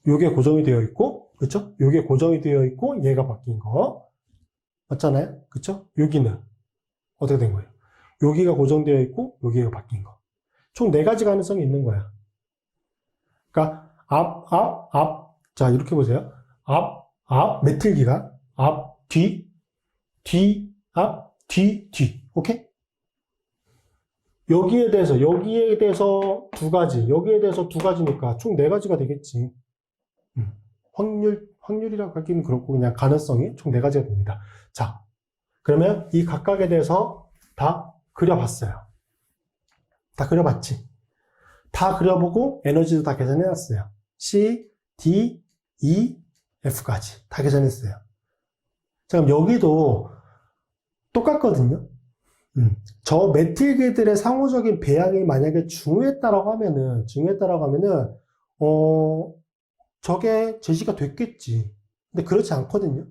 요게 고정이 되어 있고, 그쵸? 요게 고정이 되어 있고, 얘가 바뀐 거. 맞잖아요? 그쵸? 여기는 어떻게 된 거예요? 여기가 고정되어 있고, 여기가 바뀐 거. 총 4가지 가능성이 있는 거야. 그러니까, 앞. 자, 이렇게 보세요. 메틸기가 앞, 뒤, 앞, 뒤. 오케이? 여기에 대해서 2가지, 여기에 대해서 2가지니까 총 4가지가 되겠지. 확률이라고 하기는 그렇고, 그냥 가능성이 총 4가지가 됩니다. 자, 그러면 이 각각에 대해서 다 그려봤어요. 다 그려봤지? 다 그려보고 에너지도 다 계산해놨어요. C, D, E, F까지 다 계산했어요. 자, 그럼 여기도 똑같거든요. 저 메틸기들의 상호적인 배양이 만약에 중요했다라고 하면은, 저게 제시가 됐겠지. 근데 그렇지 않거든요.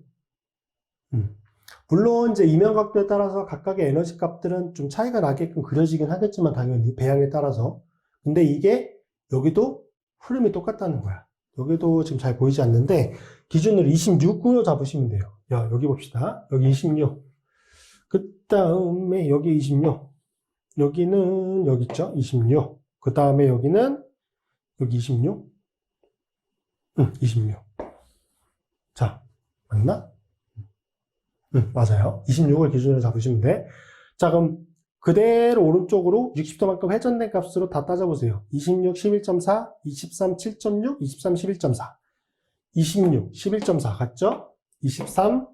물론 이제 이면각도에 따라서 각각의 에너지 값들은 좀 차이가 나게끔 그려지긴 하겠지만 당연히 배양에 따라서. 근데 이게 여기도 흐름이 똑같다는 거야. 여기도 지금 잘 보이지 않는데 기준으로 26구로 잡으시면 돼요. 야, 여기 봅시다. 여기 26. 그 다음에 여기 26. 여기는 여기 있죠? 26. 그 다음에 여기는 여기 26. 26. 자, 맞나? 맞아요. 26을 기준으로 잡으시면 돼. 자, 그럼 그대로 오른쪽으로 60도만큼 회전된 값으로 다 따져보세요. 26, 11.4, 23, 7.6, 23, 11.4. 26, 11.4 같죠? 23,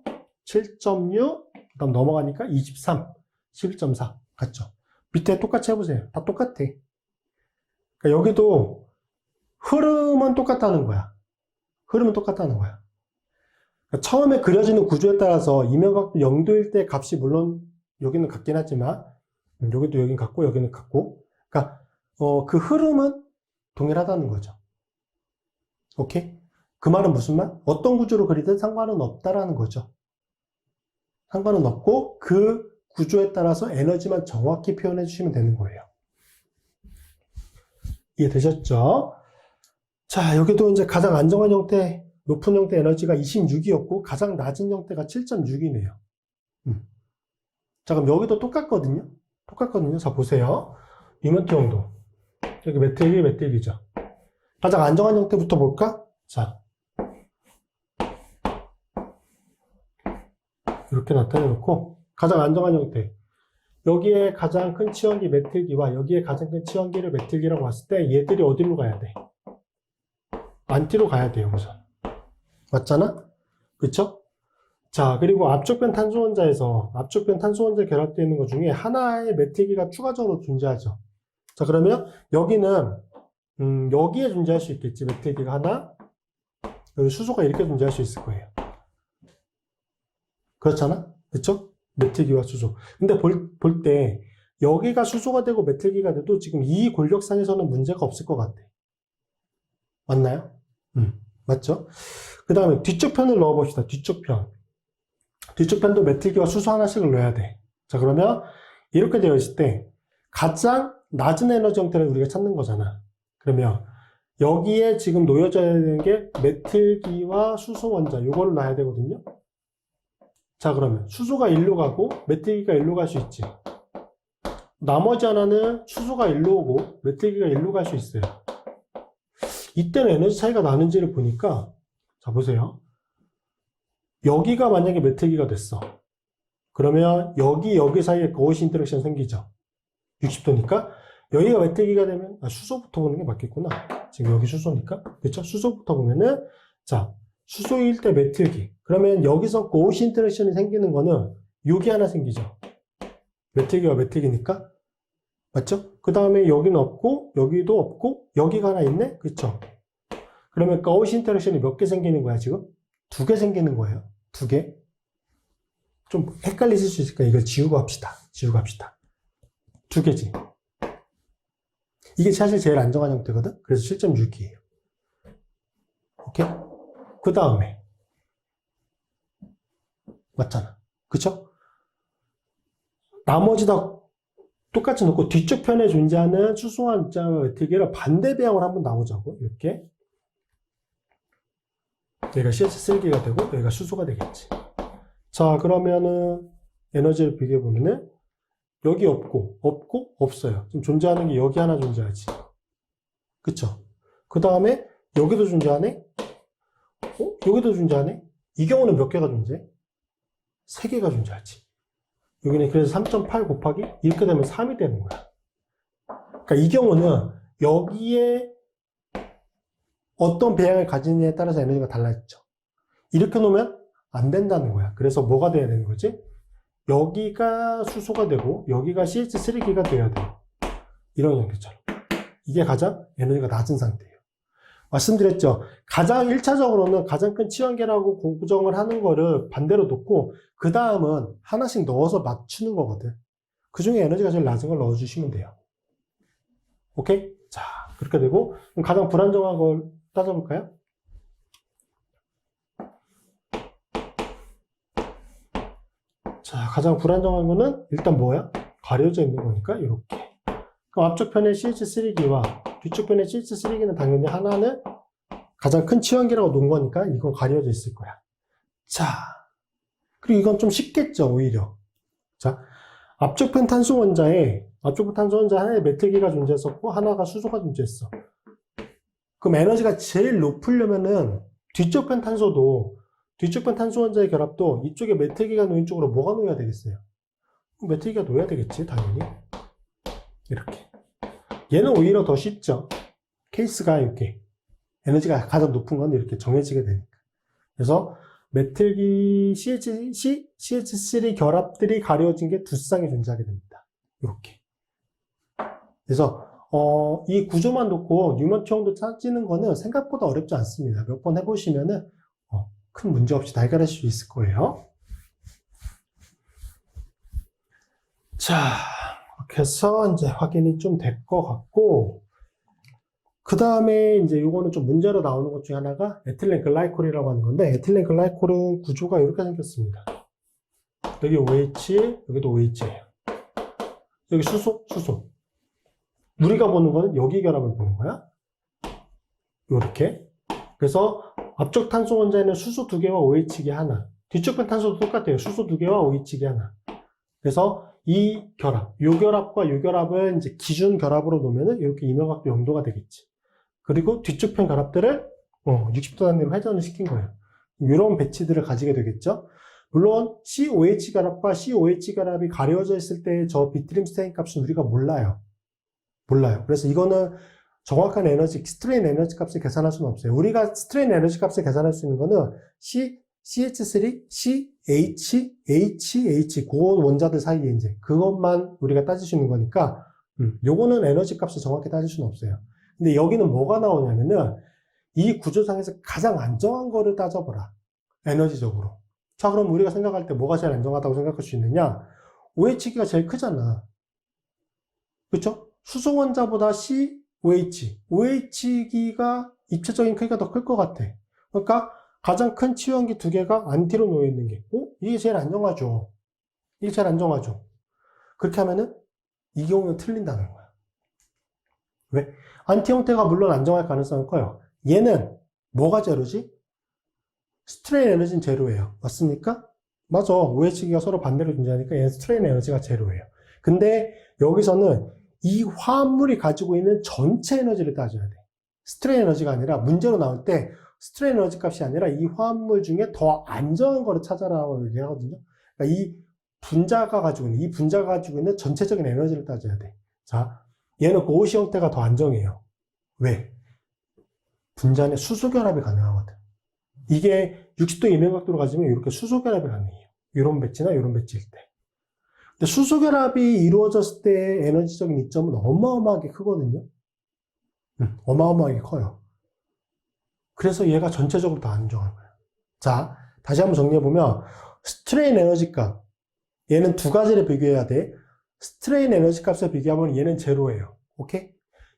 7.6, 그 다음 넘어가니까 23, 11.4 같죠? 밑에 똑같이 해보세요. 다 똑같아. 그러니까 여기도 흐름은 똑같다는 거야. 그러니까 처음에 그려지는 구조에 따라서 이면각도 0도일 때 값이 물론 여기는 같긴 하지만 여기도 여기는 같고 여기는 같고, 그러니까 그 흐름은 동일하다는 거죠. 오케이? 그 말은 무슨 말? 어떤 구조로 그리든 상관은 없다라는 거죠. 상관은 없고 그 구조에 따라서 에너지만 정확히 표현해 주시면 되는 거예요. 이해되셨죠? 자, 여기도 이제 가장 안정한 형태, 높은 형태 에너지가 26이었고 가장 낮은 형태가 7.6이네요. 자, 그럼 여기도 똑같거든요. 자, 보세요. 이먼트 형도. 여기 메틸기죠. 가장 안정한 형태부터 볼까? 자, 이렇게 나타내놓고 가장 안정한 형태. 여기에 가장 큰 치원기 메틸기와 여기에 가장 큰 치원기를 메틸기라고 봤을 때 얘들이 어디로 가야 돼? 안티로 가야 돼요, 우선. 맞잖아? 그쵸? 자, 그리고 앞쪽변 탄소원자에서 앞쪽변 탄소원자 결합되어 있는 것 중에 하나의 메틸기가 추가적으로 존재하죠. 자, 그러면 여기는 여기에 존재할 수 있겠지. 메틸기가 하나, 여기 수소가 이렇게 존재할 수 있을 거예요. 그렇잖아? 그쵸? 메틸기와 수소. 근데 볼 때, 여기가 수소가 되고 메틸기가 돼도 지금 이 골격상에서는 문제가 없을 것 같아. 맞나요? 맞죠? 그 다음에 뒤쪽 편을 넣어봅시다. 뒤쪽 편. 뒤쪽 편도 메틸기와 수소 하나씩을 넣어야 돼. 자, 그러면 이렇게 되어 있을 때 가장 낮은 에너지 형태를 우리가 찾는 거잖아. 그러면 여기에 지금 놓여져야 되는 게 메틸기와 수소 원자, 요거를 놔야 되거든요. 자, 그러면 수소가 일로 가고 메틸기가 일로 갈 수 있지. 나머지 하나는 수소가 일로 오고 메틸기가 일로 갈 수 있어요. 이때는 에너지 차이가 나는지를 보니까, 자, 보세요. 여기가 만약에 메틸기가 됐어. 그러면 여기 사이에 거시 인터랙션 생기죠. 60도니까 여기가 메틸기가 되면 수소부터 보는 게 맞겠구나. 지금 여기 수소니까. 그렇죠? 수소부터 보면은, 자, 수소일 때 메틸기. 그러면 여기서 거시 인터랙션이 생기는 거는 여기 하나 생기죠. 메틸기와 메틸기니까. 맞죠? 그 다음에 여기는 없고 여기도 없고 여기가 하나 있네? 그렇죠? 그러면 거시 인터랙션이 몇 개 생기는 거야 지금? 2개 생기는 거예요. 2개. 좀 헷갈리실 수 있으니까 이걸 지우고 합시다. 2개지. 이게 사실 제일 안정한 형태거든? 그래서 7.6이에요. 오케이? 그 다음에 맞잖아. 그쵸? 나머지 다 똑같이 놓고 뒤쪽 편에 존재하는 수소와 입자와 메틸기를 반대 배양을 한번 나오자고. 이렇게. 여기가 CH3기가 되고 여기가 수소가 되겠지. 자, 그러면은 에너지를 비교해 보면은 여기 없고 없어요. 지금 존재하는 게 여기 하나 존재하지. 그쵸? 그 다음에 여기도 존재하네? 여기도 존재하네? 이 경우는 몇 개가 존재해? 3개가 존재하지. 여기는 그래서 3.8 곱하기 이렇게 되면 3이 되는 거야. 그러니까 이 경우는 여기에 어떤 배양을 가지느냐에 따라서 에너지가 달라지죠. 이렇게 놓으면 안 된다는 거야. 그래서 뭐가 돼야 되는 거지? 여기가 수소가 되고 여기가 CH3기가 돼야 돼. 이런 형태처럼. 이게 가장 에너지가 낮은 상태예요. 말씀드렸죠. 가장 1차적으로는 가장 큰 치환계라고 고정을 하는 거를 반대로 놓고 그 다음은 하나씩 넣어서 맞추는 거거든. 그 중에 에너지가 제일 낮은 걸 넣어주시면 돼요. 오케이? 자, 그렇게 되고 그럼 가장 불안정한 걸 따져볼까요? 자, 가장 불안정한 거는 일단 뭐야? 가려져 있는 거니까 이렇게. 그럼 앞쪽 편에 CH3기와 뒤쪽 편에 CH3기는 당연히 하나는 가장 큰 치환기라고 놓은 거니까 이건 가려져 있을 거야. 자, 그리고 이건 좀 쉽겠죠, 오히려. 자, 앞쪽 편 탄소 원자에 하나에 메틸기가 존재했었고 하나가 수소가 존재했어. 그럼 에너지가 제일 높으려면은 뒤쪽 편 탄소 원자의 결합도 이쪽에 메틸기가 놓인 쪽으로 뭐가 놓여야 되겠어요? 메틸기가 놓여야 되겠지, 당연히. 이렇게. 얘는 오히려 더 쉽죠. 케이스가 이렇게. 에너지가 가장 높은 건 이렇게 정해지게 되니까. 그래서 메틸기 CH3 결합들이 가려진 게 두 쌍이 존재하게 됩니다. 이렇게. 그래서 이 구조만 놓고 뉴먼 투영도 찾는 거는 생각보다 어렵지 않습니다. 몇 번 해보시면은 큰 문제 없이 다 해결할 수 있을 거예요. 자, 이렇게 해서 이제 확인이 좀 될 것 같고, 그 다음에 이제 요거는 좀 문제로 나오는 것 중에 하나가 에틸렌 글라이콜이라고 하는 건데, 에틸렌 글라이콜은 구조가 이렇게 생겼습니다. 여기 OH, 여기도 OH예요. 여기 수소. 우리가 보는 거는 여기 결합을 보는 거야. 요렇게. 그래서 앞쪽 탄소 원자에는 수소 2개와 OH기 하나. 뒤쪽 편 탄소도 똑같아요. 수소 2개와 OH기 하나. 그래서 이 결합, 요 결합과 요 결합을 이제 기준 결합으로 놓으면은 이렇게 이명각도 영도가 되겠지. 그리고 뒤쪽 편 결합들을 60도 단위로 회전을 시킨 거예요. 이런 배치들을 가지게 되겠죠. 물론 COH 결합과 COH 결합이 가려져 있을 때 저 비트림 스테인 값은 우리가 몰라요. 그래서 이거는 정확한 스트레인 에너지 값을 계산할 수는 없어요. 우리가 스트레인 에너지 값을 계산할 수 있는 거는 CH3, CH, HH, 그 원자들 사이에 이제 그것만 우리가 따질 수 있는 거니까, 요거는 에너지 값을 정확히 따질 수는 없어요. 근데 여기는 뭐가 나오냐면은, 이 구조상에서 가장 안정한 거를 따져보라. 에너지적으로. 자, 그럼 우리가 생각할 때 뭐가 제일 안정하다고 생각할 수 있느냐? OH기가 제일 크잖아. 그쵸? 수소 원자보다 COH, OH기가 입체적인 크기가 더 클 것 같아. 그러니까 가장 큰 치유한기 두 개가 안티로 놓여 있는 게, 이게 제일 안정하죠. 이게 제일 안정하죠. 그렇게 하면은 이 경우는 틀린다는 거야. 왜? 안티 형태가 물론 안정할 가능성은 커요. 얘는 뭐가 제로지? 스트레인 에너지는 제로예요. 맞습니까? 맞아. OH기가 서로 반대로 존재하니까 얘는 스트레인 에너지가 제로예요. 근데 여기서는 이 화합물이 가지고 있는 전체 에너지를 따져야 돼. 스트레인 에너지가 아니라 문제로 나올 때 스트레인 에너지 값이 아니라 이 화합물 중에 더 안정한 거를 찾아라고 얘기하거든요. 그러니까 이 분자가 가지고 있는 전체적인 에너지를 따져야 돼. 자, 얘는 고시 형태가 더 안정해요. 왜? 분자 안에 수소결합이 가능하거든. 이게 60도 이면각도로 가지면 이렇게 수소결합이 가능해요. 이런 배치나 이런 배치일 때. 근데 수소결합이 이루어졌을 때 에너지적인 이점은 어마어마하게 크거든요. 어마어마하게 커요. 그래서 얘가 전체적으로 더 안정한 거예요. 자, 다시 한번 정리해보면 스트레인 에너지 값, 얘는 두 가지를 비교해야 돼. 스트레인 에너지 값을 비교하면 얘는 제로예요. 오케이?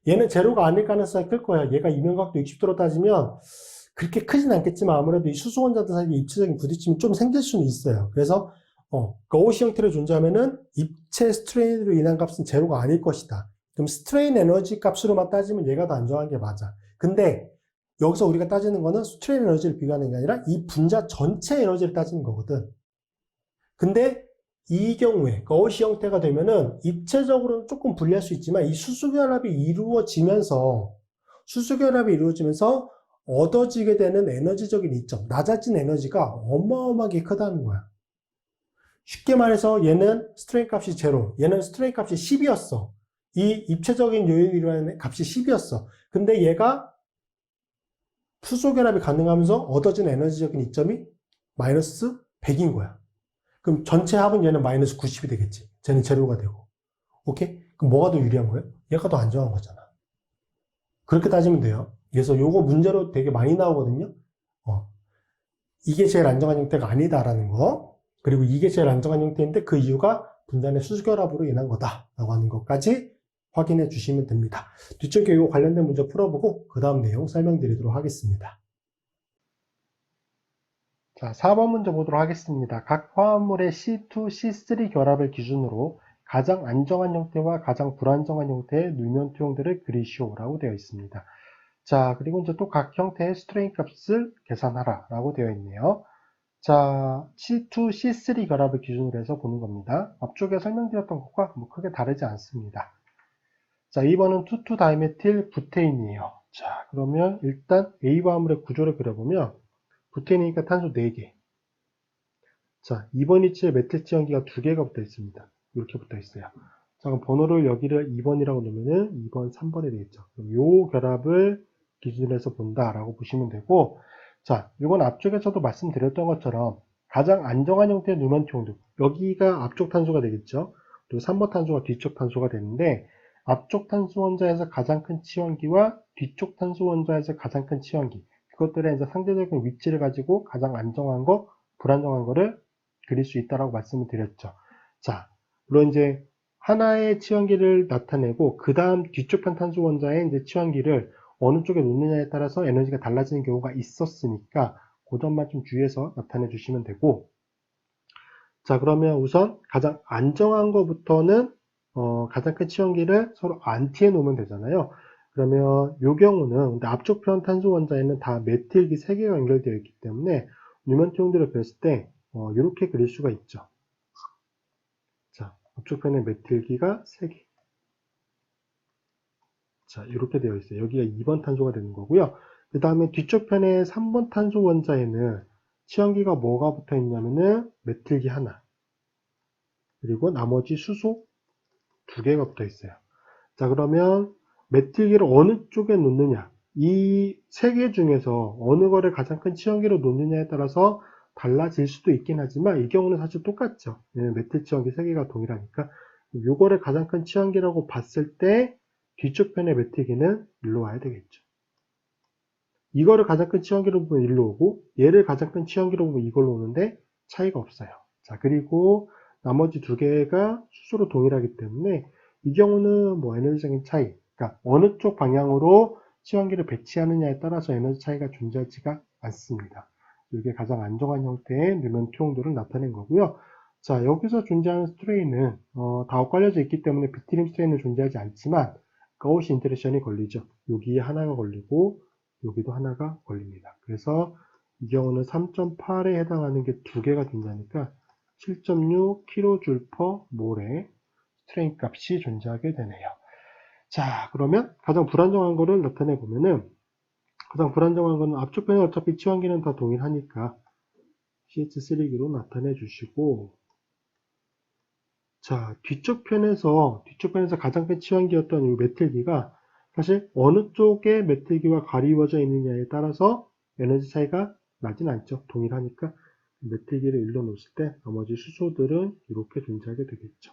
얘는 제로가 아닐 가능성이 클 거야. 얘가 이면각도 60도로 따지면 그렇게 크진 않겠지만 아무래도 이 수소 원자들 사이에 입체적인 부딪힘이 좀 생길 수는 있어요. 그래서 거시 형태로 존재하면은 입체 스트레인으로 인한 값은 제로가 아닐 것이다. 그럼 스트레인 에너지 값으로만 따지면 얘가 더 안정한 게 맞아. 근데 여기서 우리가 따지는 거는 스트레인 에너지를 비교하는 게 아니라 이 분자 전체 에너지를 따지는 거거든. 근데 이 경우에 거시 형태가 되면은 입체적으로는 조금 불리할 수 있지만 이 수소결합이 이루어지면서 얻어지게 되는 에너지적인 이점, 낮아진 에너지가 어마어마하게 크다는 거야. 쉽게 말해서 얘는 스트레인 값이 제로, 얘는 스트레인 값이 10이었어. 이 입체적인 요인이라는 값이 10이었어. 근데 얘가 수소결합이 가능하면서 얻어진 에너지적인 이점이 마이너스 100인 거야. 그럼 전체 합은 얘는 마이너스 90이 되겠지. 쟤는 제로가 되고. 오케이? 그럼 뭐가 더 유리한 거예요? 얘가 더 안정한 거잖아. 그렇게 따지면 돼요. 그래서 요거 문제로 되게 많이 나오거든요. 이게 제일 안정한 형태가 아니다라는 거. 그리고 이게 제일 안정한 형태인데 그 이유가 분자 내 수소결합으로 인한 거다라고 하는 것까지 확인해 주시면 됩니다. 뒤쪽에 이거 관련된 문제 풀어보고 그 다음 내용 설명드리도록 하겠습니다. 자, 4번 문제 보도록 하겠습니다. 각 화합물의 C2, C3 결합을 기준으로 가장 안정한 형태와 가장 불안정한 형태의 누면 투영들을 그리시오라고 되어 있습니다. 자, 그리고 이제 또 각 형태의 스트레인 값을 계산하라 라고 되어 있네요. 자, C2, C3 결합을 기준으로 해서 보는 겁니다. 앞쪽에 설명드렸던 것과 뭐 크게 다르지 않습니다. 자, 2번은 투투 다이메틸 부테인이에요. 자, 그러면 일단 A 화합물의 구조를 그려보면 부테인이니까 탄소 4개. 자, 2번 위치에 메틸 지연기가 2개가 붙어 있습니다. 이렇게 붙어 있어요. 자, 그럼 번호를 여기를 2번이라고 놓으면은 2번, 3번이 되겠죠. 그럼 요 결합을 기준으로 해서 본다라고 보시면 되고, 자, 이건 앞쪽에서도 말씀드렸던 것처럼 가장 안정한 형태의 누먼 투영도 여기가 앞쪽 탄소가 되겠죠. 그리고 3번 탄소가 뒤쪽 탄소가 되는데 앞쪽 탄소 원자에서 가장 큰 치원기와 뒤쪽 탄소 원자에서 가장 큰 치원기 그것들의 이제 상대적인 위치를 가지고 가장 안정한 거, 불안정한 거를 그릴 수 있다라고 말씀을 드렸죠. 자, 물론 이제 하나의 치원기를 나타내고 그 다음 뒤쪽 편 탄소 원자의 이제 치원기를 어느 쪽에 놓느냐에 따라서 에너지가 달라지는 경우가 있었으니까 그 점만 좀 주의해서 나타내 주시면 되고, 자, 그러면 우선 가장 안정한 것부터는 가장 큰 치원기를 서로 안티에 놓으면 되잖아요. 그러면 이 경우는 근데 앞쪽 편 탄소 원자에는 다 메틸기 3개가 연결되어 있기 때문에 뉴먼 투영들을 그렸을 때 이렇게 그릴 수가 있죠. 자, 앞쪽 편에 메틸기가 3개. 자, 이렇게 되어 있어요. 여기가 2번 탄소가 되는 거고요. 그 다음에 뒤쪽 편에 3번 탄소 원자에는 치원기가 뭐가 붙어 있냐면은 메틸기 하나. 그리고 나머지 수소 2개가 붙어 있어요. 자, 그러면 메틸기를 어느 쪽에 놓느냐, 이 3개 중에서 어느 거를 가장 큰 치원기로 놓느냐에 따라서 달라질 수도 있긴 하지만 이 경우는 사실 똑같죠. 메틸 치원기 3개가 동일하니까 이거를 가장 큰 치원기라고 봤을 때 뒤쪽 편의 메틸기는 일로 와야 되겠죠. 이거를 가장 큰 치원기로 보면 일로 오고 얘를 가장 큰 치원기로 보면 이걸로 오는데 차이가 없어요. 자, 그리고 나머지 두 개가 수소로 동일하기 때문에 이 경우는 뭐 에너지적인 차이, 그러니까 어느 쪽 방향으로 치환기를 배치하느냐에 따라서 에너지 차이가 존재하지가 않습니다. 이게 가장 안정한 형태의 누면 투영도를 나타낸 거고요. 자, 여기서 존재하는 스트레인은 다 엇갈려져 있기 때문에 비트림 스트레인은 존재하지 않지만 가우시 인터랙션이 걸리죠. 여기에 하나가 걸리고 여기도 하나가 걸립니다. 그래서 이 경우는 3.8에 해당하는 게 두 개가 존재하니까 7.6 kJ/몰의 스트레인 값이 존재하게 되네요. 자, 그러면 가장 불안정한 거를 나타내 보면은 가장 불안정한 거는 앞쪽 편에 어차피 치환기는 다 동일하니까 CH3기로 나타내 주시고, 자, 뒤쪽 편에서 가장 큰 치환기였던 이 메틀기가 사실 어느 쪽에 메틀기와 가리워져 있느냐에 따라서 에너지 차이가 나진 않죠. 동일하니까 메틀기를 일러 놓을 때 나머지 수소들은 이렇게 존재하게 되겠죠.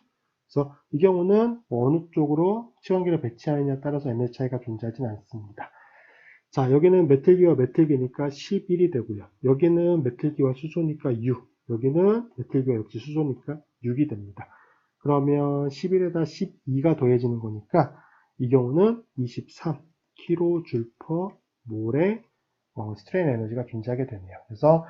그래서 이 경우는 어느 쪽으로 치환기를 배치하느냐에 따라서 에너지 차이가 존재하진 않습니다. 자, 여기는 메틀기와 메틀기니까 11이 되고요. 여기는 메틀기와 수소니까 6, 여기는 메틀기와 역시 수소니까 6이 됩니다. 그러면 11에다 12가 더해지는 거니까 이 경우는 23 kJ/몰의 스트레인 에너지가 존재하게 되네요. 그래서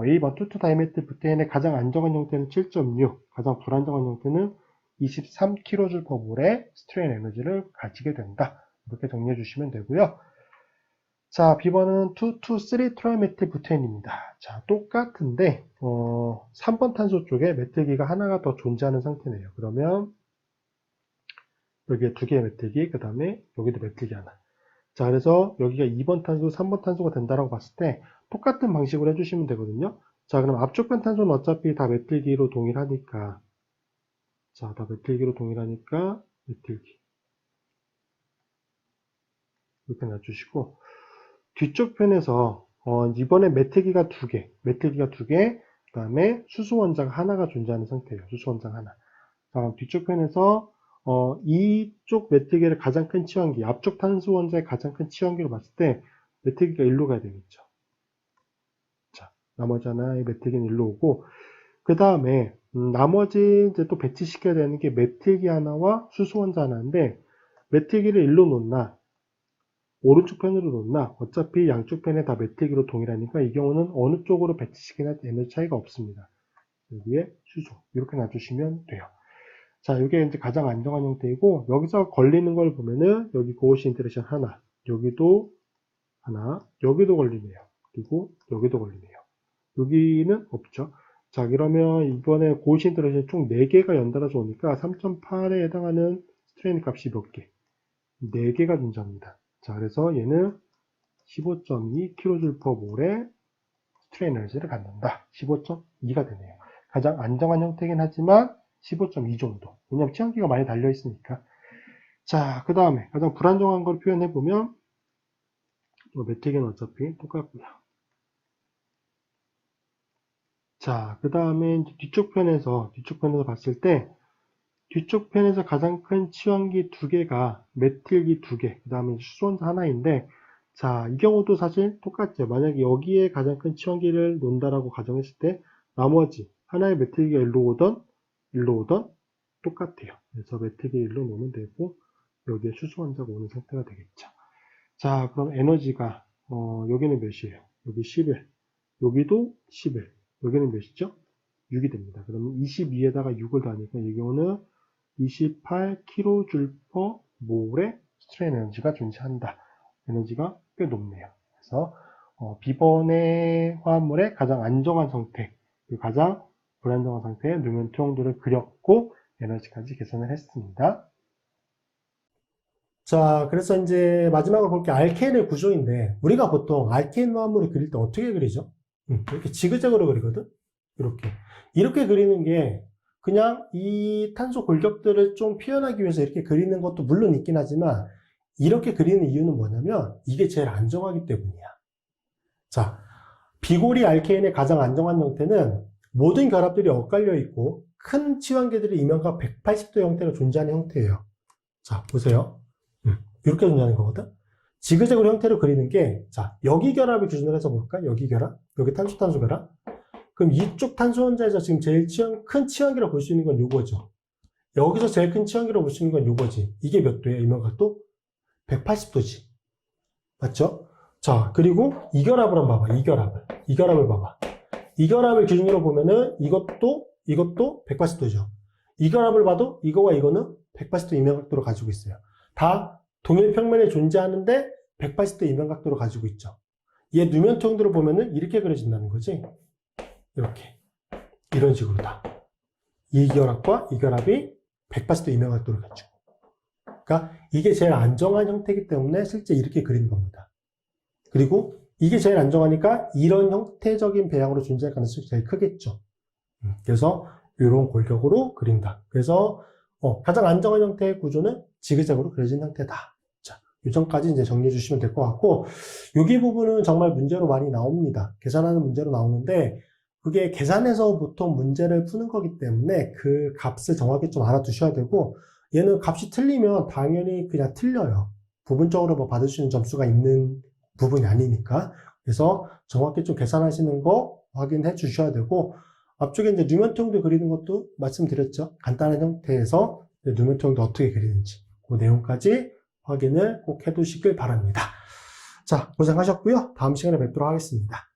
A번 투투 다이메틸 부테인의 가장 안정한 형태는 7.6, 가장 불안정한 형태는 23 kJ/몰의 스트레인 에너지를 가지게 된다. 이렇게 정리해 주시면 되고요. 자, B번은 2, 2, 3 트라이메틸 부테인입니다. 자, 똑같은데 3번 탄소 쪽에 메틸기가 하나가 더 존재하는 상태네요. 그러면 여기에 두 개의 메틸기, 그 다음에 여기도 메틸기 하나. 자, 그래서 여기가 2번 탄소, 3번 탄소가 된다라고 봤을 때 똑같은 방식으로 해주시면 되거든요. 자, 그럼 앞쪽 편 탄소는 어차피 다 메틸기로 동일하니까, 자, 다 메틸기로 동일하니까 메틸기 이렇게 놔주시고, 뒤쪽 편에서 이번에 메틸기가 두 개, 그 다음에 수소 원자가 하나가 존재하는 상태예요. 수소 원자가 하나. 자, 뒤쪽 편에서 이쪽 메틸기를 가장 큰 치환기, 앞쪽 탄소 원자의 가장 큰 치환기로 봤을 때 메틸기가 일로 가야 되겠죠. 자, 나머지 하나의 메틸기는 일로 오고, 그 다음에 나머지 이제 또 배치시켜야 되는 게 메틸기 하나와 수소 원자 하나인데, 메틸기를 일로 놓나 오른쪽 편으로 놓나 어차피 양쪽 편에 다 메틸기로 동일하니까 이 경우는 어느 쪽으로 배치시키나 에너지 차이가 없습니다. 여기에 수소 이렇게 놔주시면 돼요. 자, 이게 이제 가장 안정한 형태이고, 여기서 걸리는 걸 보면은 여기 고시 인터랙션 하나, 여기도 하나, 여기도 걸리네요. 그리고 여기도 걸리네요. 여기는 없죠. 자, 그러면 이번에 고시 인터랙션 총 4개가 연달아서 오니까 3.8에 해당하는 스트레인 값이 몇 개? 4개가 존재합니다. 자, 그래서 얘는 15.2 kJ/몰의 스트레인 에너지를 갖는다. 15.2가 되네요. 가장 안정한 형태이긴 하지만 15.2 정도. 왜냐면 치환기가 많이 달려 있으니까. 자, 그 다음에 가장 불안정한 걸 표현해보면 메틸기는 어차피 똑같고요. 자, 그 다음에 뒤쪽 편에서 봤을 때 뒤쪽 편에서 가장 큰 치환기 두 개가 메틸기 두 개, 그 다음에 수소원자 하나인데, 자, 이 경우도 사실 똑같죠. 만약에 여기에 가장 큰 치환기를 놓는다라고 가정했을 때 나머지 하나의 메틸기가 일로 오던 똑같아요. 그래서 메틸기 일로 놓으면 되고 여기에 수소원자가 오는 상태가 되겠죠. 자, 그럼 에너지가 여기는 몇이에요? 여기 11, 여기도 11, 여기는 몇이죠? 6이 됩니다. 그러면 22에다가 6을 더하니까 이 경우는 28 kJ/몰의 스트레인 에너지가 존재한다. 에너지가 꽤 높네요. 그래서 B번의 화합물의 가장 안정한 상태, 그리고 가장 불안정한 상태의 누면 투영도를 그렸고 에너지까지 계산을 했습니다. 자, 그래서 이제 마지막으로 볼 게 알케인의 구조인데, 우리가 보통 알케인 화합물을 그릴 때 어떻게 그리죠? 이렇게 지그재그로 그리거든? 이렇게 그리는 게 그냥 이 탄소 골격들을 좀 표현하기 위해서 이렇게 그리는 것도 물론 있긴 하지만, 이렇게 그리는 이유는 뭐냐면 이게 제일 안정하기 때문이야. 자, 비고리 알케인의 가장 안정한 형태는 모든 결합들이 엇갈려 있고 큰 치환계들이 이면각 180도 형태로 존재하는 형태예요. 자, 보세요. 이렇게 존재하는 거거든. 지그재그로 형태로 그리는 게, 자, 여기 결합을 기준으로 해서 볼까? 여기 결합, 여기 탄소 결합. 그럼 이쪽 탄소원자에서 지금 제일 큰 치환기라고 볼 수 있는 건 요거죠. 여기서 제일 큰 치환기라고 볼 수 있는 건 요거지. 이게 몇 도예요? 이명각도? 180도지. 맞죠? 자, 그리고 이결합을 한번 봐봐. 이결합을 봐봐. 이결합을 기준으로 보면은 이것도 180도죠. 이결합을 봐도 이거와 이거는 180도 이명각도를 가지고 있어요. 다 동일 평면에 존재하는데 180도 이명각도를 가지고 있죠. 얘 누면투형들을 보면은 이렇게 그려진다는 거지. 이렇게. 이런 식으로 다. 이 결합과 이 결합이 180도 이명각도를 가지고. 그러니까 이게 제일 안정한 형태이기 때문에 실제 이렇게 그리는 겁니다. 그리고 이게 제일 안정하니까 이런 형태적인 배양으로 존재할 가능성이 제일 크겠죠. 그래서 이런 골격으로 그린다. 그래서 가장 안정한 형태의 구조는 지그재그로 그려진 형태다. 자, 이 점까지 이제 정리해 주시면 될 것 같고, 여기 부분은 정말 문제로 많이 나옵니다. 계산하는 문제로 나오는데, 그게 계산에서 보통 문제를 푸는 거기 때문에 그 값을 정확히 좀 알아두셔야 되고, 얘는 값이 틀리면 당연히 그냥 틀려요. 부분적으로 뭐 받을 수 있는 점수가 있는 부분이 아니니까. 그래서 정확히 좀 계산하시는 거 확인해 주셔야 되고, 앞쪽에 이제 누면투형도 그리는 것도 말씀드렸죠. 간단한 형태에서 누면투형도 어떻게 그리는지 그 내용까지 확인을 꼭 해두시길 바랍니다. 자, 고생하셨고요. 다음 시간에 뵙도록 하겠습니다.